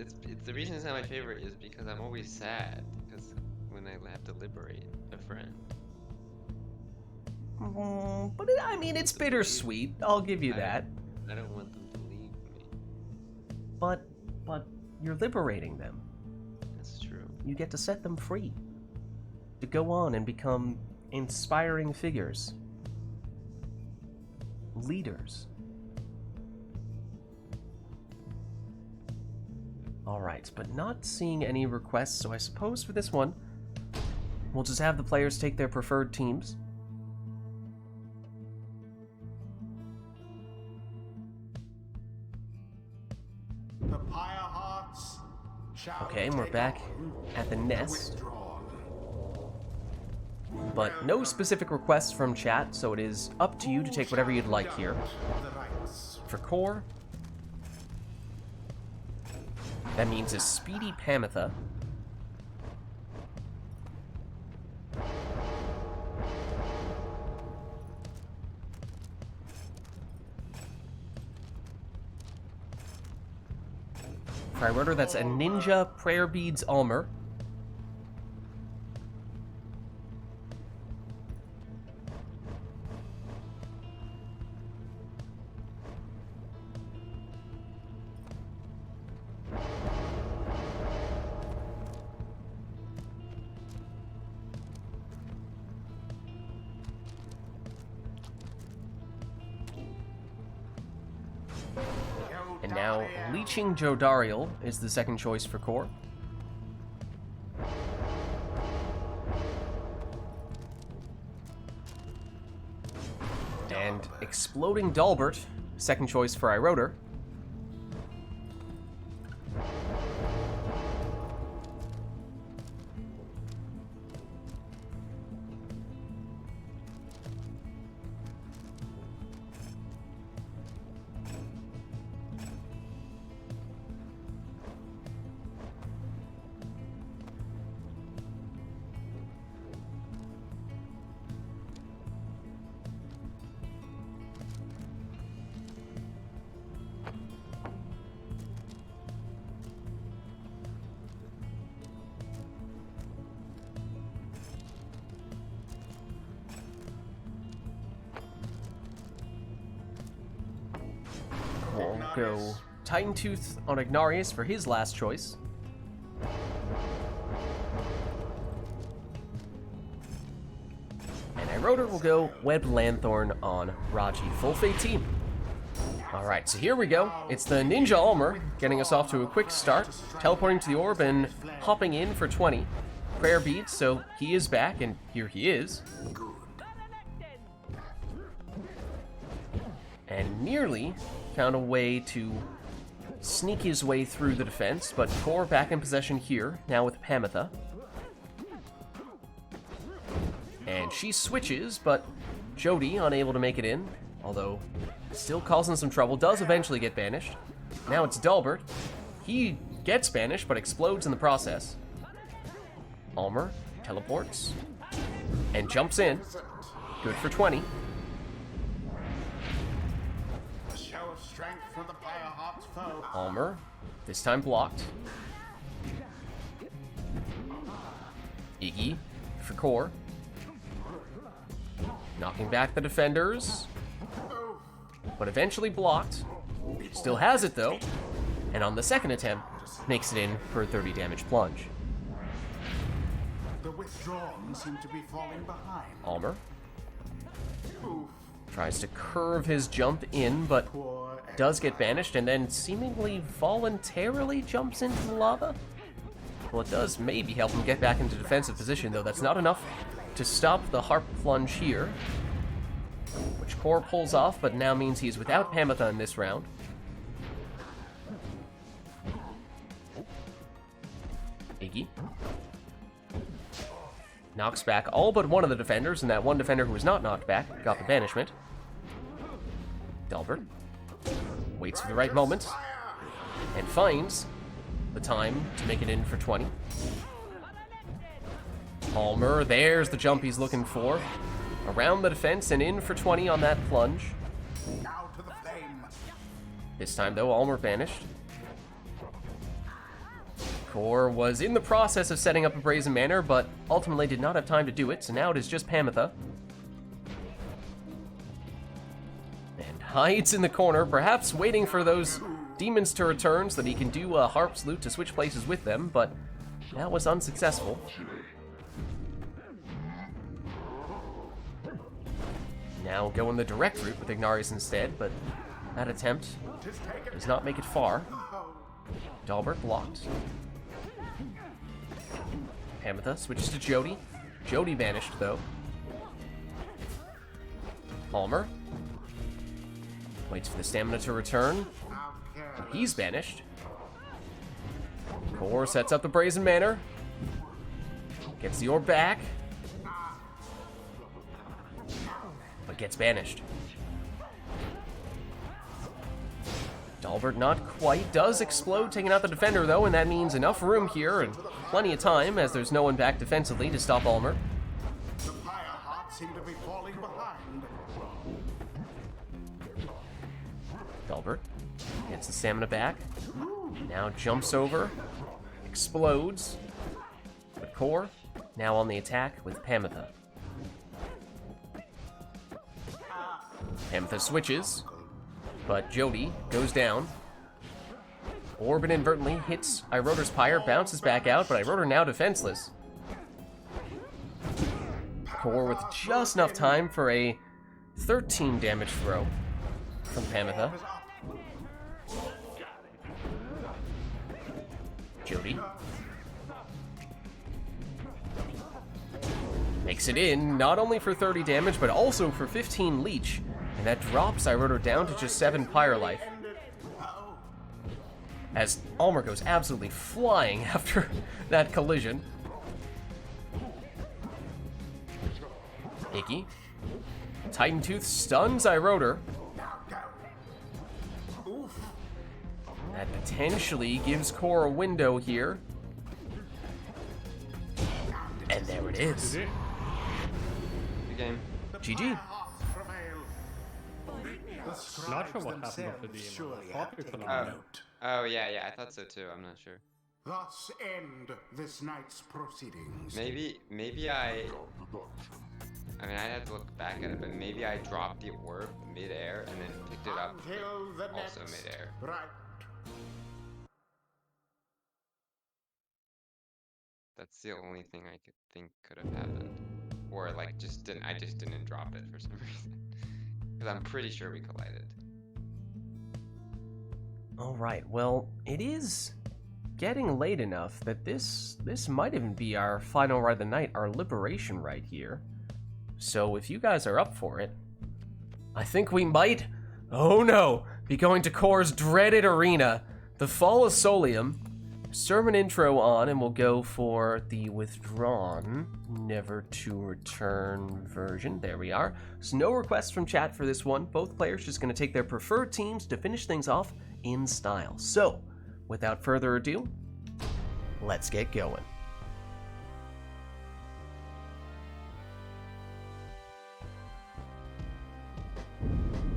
the reason it's not my favorite is because I'm always sad because when I have to liberate a friend. But I mean, it's bittersweet. I'll give you that. I don't want them to leave me. But you're liberating them. That's true. You get to set them free. To go on and become inspiring figures. Leaders. Alright, but not seeing any requests, so I suppose for this one, we'll just have the players take their preferred teams. The Pyre Hearts shall Okay, and we're take back on at the the nest. withdrawn. But no specific requests from chat, so it is up to you to take whatever you'd like here. The rites. For core, that means a speedy Pamitha. For Rotor, that's a Ninja Prayer Beads Almer. And now, Leeching Jodariel is the second choice for core. And Exploding Dalbert, second choice for Iroder. We'll go Titan Tooth on Ignarius for his last choice. And Iroder will go Web Lanthorn on Raji. Full Fate team. Alright, so here we go. It's the Ninja Almer getting us off to a quick start, teleporting to the orb and hopping in for 20. Prayer beads, so he is back, and here he is. And nearly found a way to sneak his way through the defense, but Core back in possession here, now with Pamitha. And she switches, but Jody unable to make it in, although still causing some trouble, does eventually get banished. Now it's Dalbert. He gets banished, but explodes in the process. Almer teleports and jumps in. Good for 20. A show of strength from the Pyre Hearts foe. Almer, this time blocked. Iggy for core. Knocking back the defenders, but eventually blocked. Still has it though, and on the second attempt, makes it in for a 30 damage plunge. The withdrawn seem to be falling behind. Almer Oof. tries to curve his jump in, but Poor does get banished and then seemingly voluntarily jumps into the lava. Well, it does maybe help him get back into defensive position, though that's not enough to stop the Harp Plunge here, which Core pulls off, but now means he's without Pamitha in this round. Iggy knocks back all but one of the defenders, and that one defender who was not knocked back got the banishment. Dalbert waits for the right moment and finds the time to make it in for 20. Almer, there's the jump he's looking for. Around the defense and in for 20 on that plunge. now to the flame. This time, though, Almer banished. Core was in the process of setting up a Brazen Manor, but ultimately did not have time to do it, so now it is just Pamitha. hides in the corner, perhaps waiting for those demons to return so that he can do a harp's loot to switch places with them, but that was unsuccessful. Now going the direct route with Ignarius instead, but that attempt does not make it far. Dalbert blocked. Hamatha switches to Jody. Jody vanished, though. Palmer waits for the stamina to return. He's vanished. Core sets up the Brazen Manor. Gets the orb back. But gets banished. Dalbert not quite. Does explode, taking out the defender, though, and that means enough room here and plenty of time, as there's no one back defensively to stop Ulmer. The Pyre hearts seem to be falling behind. Dalbert gets the stamina back. Now jumps over. Explodes. But Core now on the attack with Pamitha. Pamitha switches, but Jody goes down. Orb inadvertently hits Iroder's Pyre, bounces back out, but Iroder now defenseless. Core with just enough time for a 13 damage throw from Pamitha. Jody makes it in, not only for 30 damage, but also for 15 leech. And that drops Iroder down to just 7 Pyre life. As Ulmer goes absolutely flying after that collision. Icky. Titan Tooth stuns Iroder. That potentially gives Core a window here. And there it is. GG. Good game. GG. Not sure what happened with the demon. I thought we could have known. Oh yeah, I thought so too. I'm not sure. Thus end this night's proceedings. Maybe I mean, I'd have to look back at it, but maybe I dropped the orb mid-air and then picked it up Until the also next mid-air. Right. That's the only thing I could think could have happened. Or like I just didn't drop it for some reason. Because I'm pretty sure we collided. Alright, well, it is getting late enough that this might even be our final ride of the night, our liberation rite here. So if you guys are up for it, I think we might, oh no, be going to Core's dreaded arena, the Fall of Solium. Sermon intro on, and we'll go for the withdrawn, never to return version. There we are. So no requests from chat for this one. Both players just going to take their preferred teams to finish things off in style. So, without further ado, let's get going.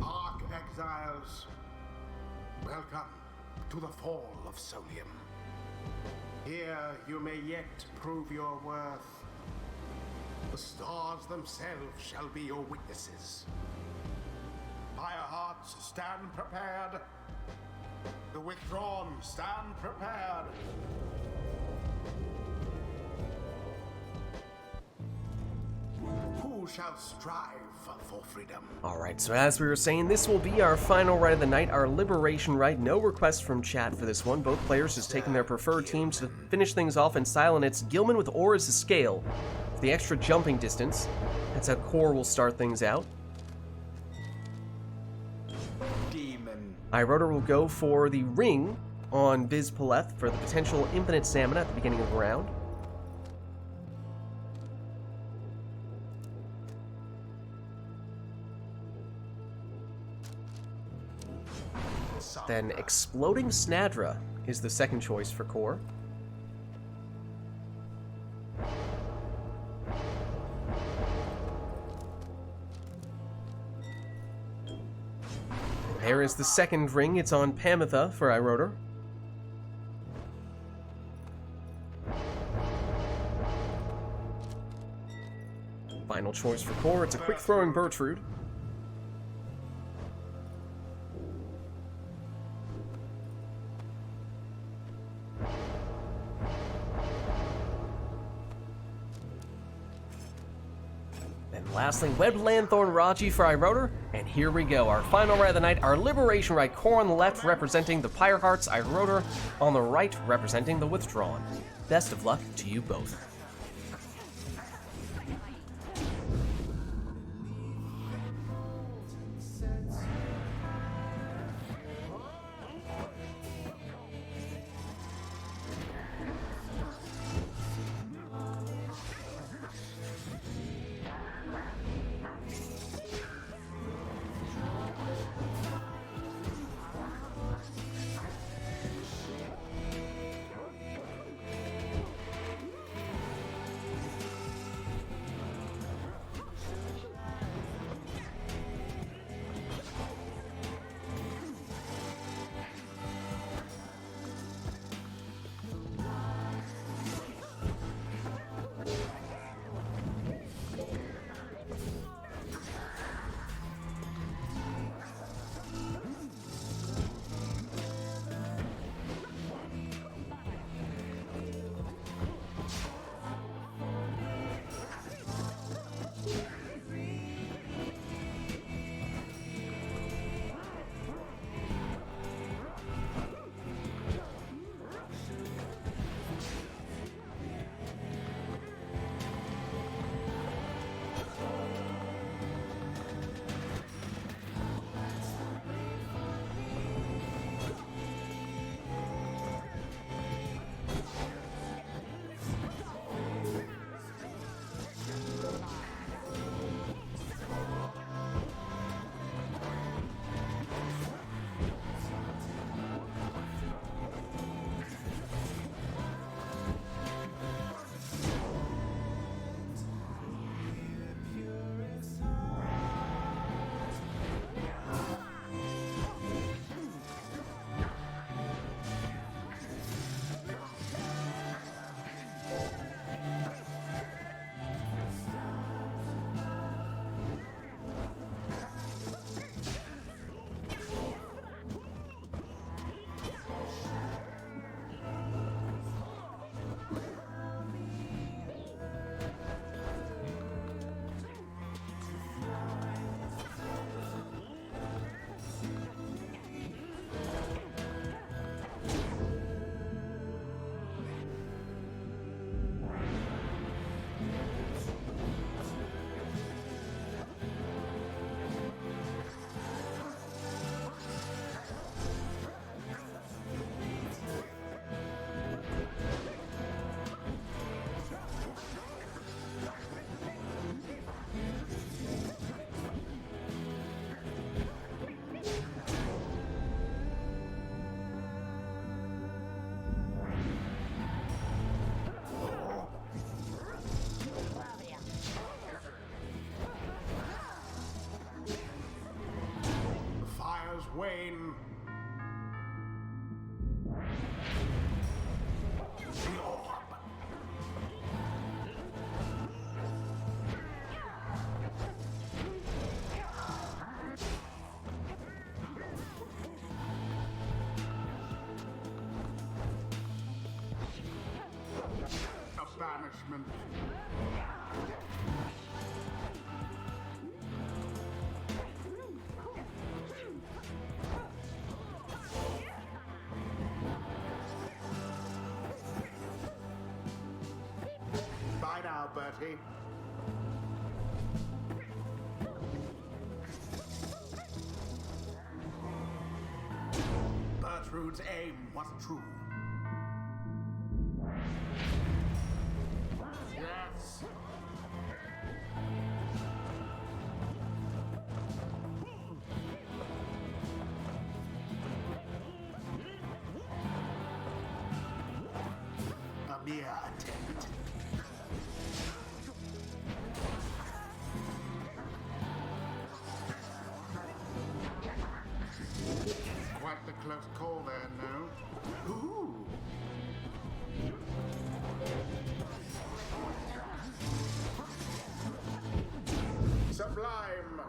Arch exiles, welcome to the Fall of Solium. Here you may yet prove your worth. The stars themselves shall be your witnesses. Pyre hearts, stand prepared. The withdrawn, stand prepared. Who shall strive for freedom? Alright, so as we were saying, this will be our final rite of the night, our liberation rite. No requests from chat for this one. Both players just taking their preferred teams to finish things off in style, and it's Gilman with Aura's Scale. For the extra jumping distance, that's how Core will start things out. Demon. Iroder will go for the ring on Viz Paleth for the potential infinite stamina at the beginning of the round. Then Exploding Snadra is the second choice for Core. There is the second ring. It's on Pamitha for Iroder. Final choice for Core. It's a quick throwing Bertrude. And lastly, Webbed Lanthorn Raji for Iroder. And here we go, our final rite of the night, our Liberation Rite. Core on the left representing the Pyre Hearts, Iroder on the right representing the Withdrawn. Best of luck to you both. Wane. The orb. A banishment. Bye now, Bertie. Bertrude's aim was true. Yes. A mere attempt. Quite the close call there, no? Ooh. Sublime.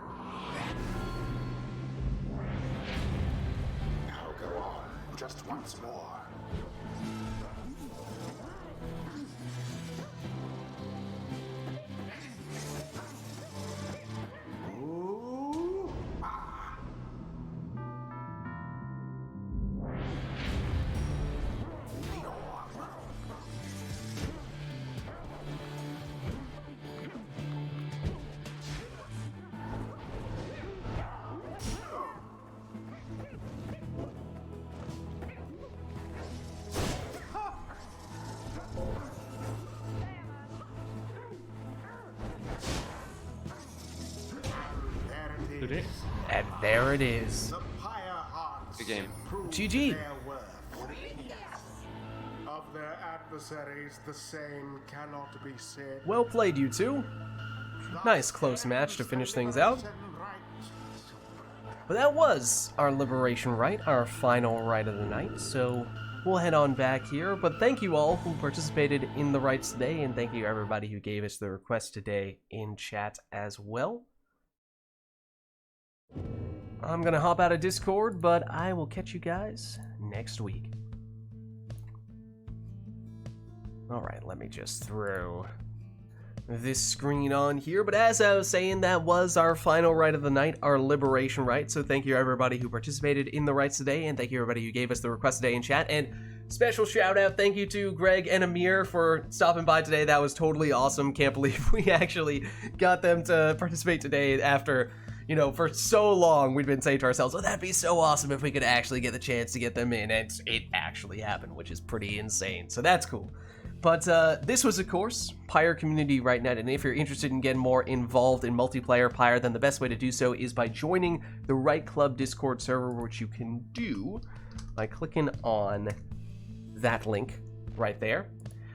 Now go on, just once more. Did it? And there it is. The Pyre hearts Good game. prove GG. their worth. Of their adversaries, the same cannot be said. Well played, you two. Nice close match to finish things out. But that was our Liberation Rite, our final Rite of the night, so we'll head on back here. But thank you all who participated in the rites today, and thank you everybody who gave us the request today in chat as well. I'm gonna hop out of Discord, but I will catch you guys next week. Alright, let me just throw this screen on here, but as I was saying, that was our final Rite of the night, our Liberation Rite, so thank you everybody who participated in the rites today, and thank you everybody who gave us the request today in chat, and special shout out, thank you to Greg and Amir for stopping by today. That was totally awesome. Can't believe we actually got them to participate today after, you know, for so long we'd been saying to ourselves, oh, that'd be so awesome if we could actually get the chance to get them in, and it actually happened, which is pretty insane, so that's cool. But this was, of course, Pyre Community Rite Night, and if you're interested in getting more involved in multiplayer Pyre, then the best way to do so is by joining the Rite Club Discord server, which you can do by clicking on that link right there.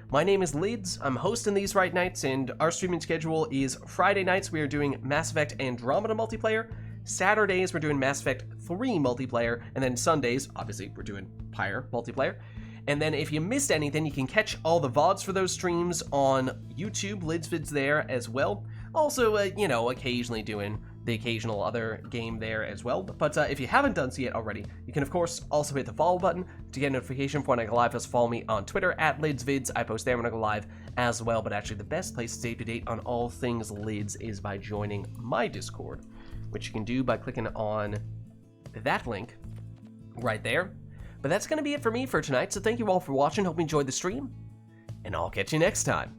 My name is Lids, I'm hosting these Rite Nights, and our streaming schedule is Friday nights we are doing Mass Effect Andromeda multiplayer, Saturdays we're doing Mass Effect 3 multiplayer, and then Sundays, obviously, we're doing Pyre multiplayer. And then if you missed anything, you can catch all the VODs for those streams on YouTube, Lids Vids there as well. Also, you know, occasionally doing the occasional other game there as well. But if you haven't done so yet already, you can of course also hit the follow button to get a notification for when I go live. Just follow me on Twitter at LidsVids. I post there when I go live as well. But actually the best place to stay up to date on all things Lids is by joining my Discord, which you can do by clicking on that link right there. But that's going to be it for me for tonight, so thank you all for watching, hope you enjoyed the stream, and I'll catch you next time.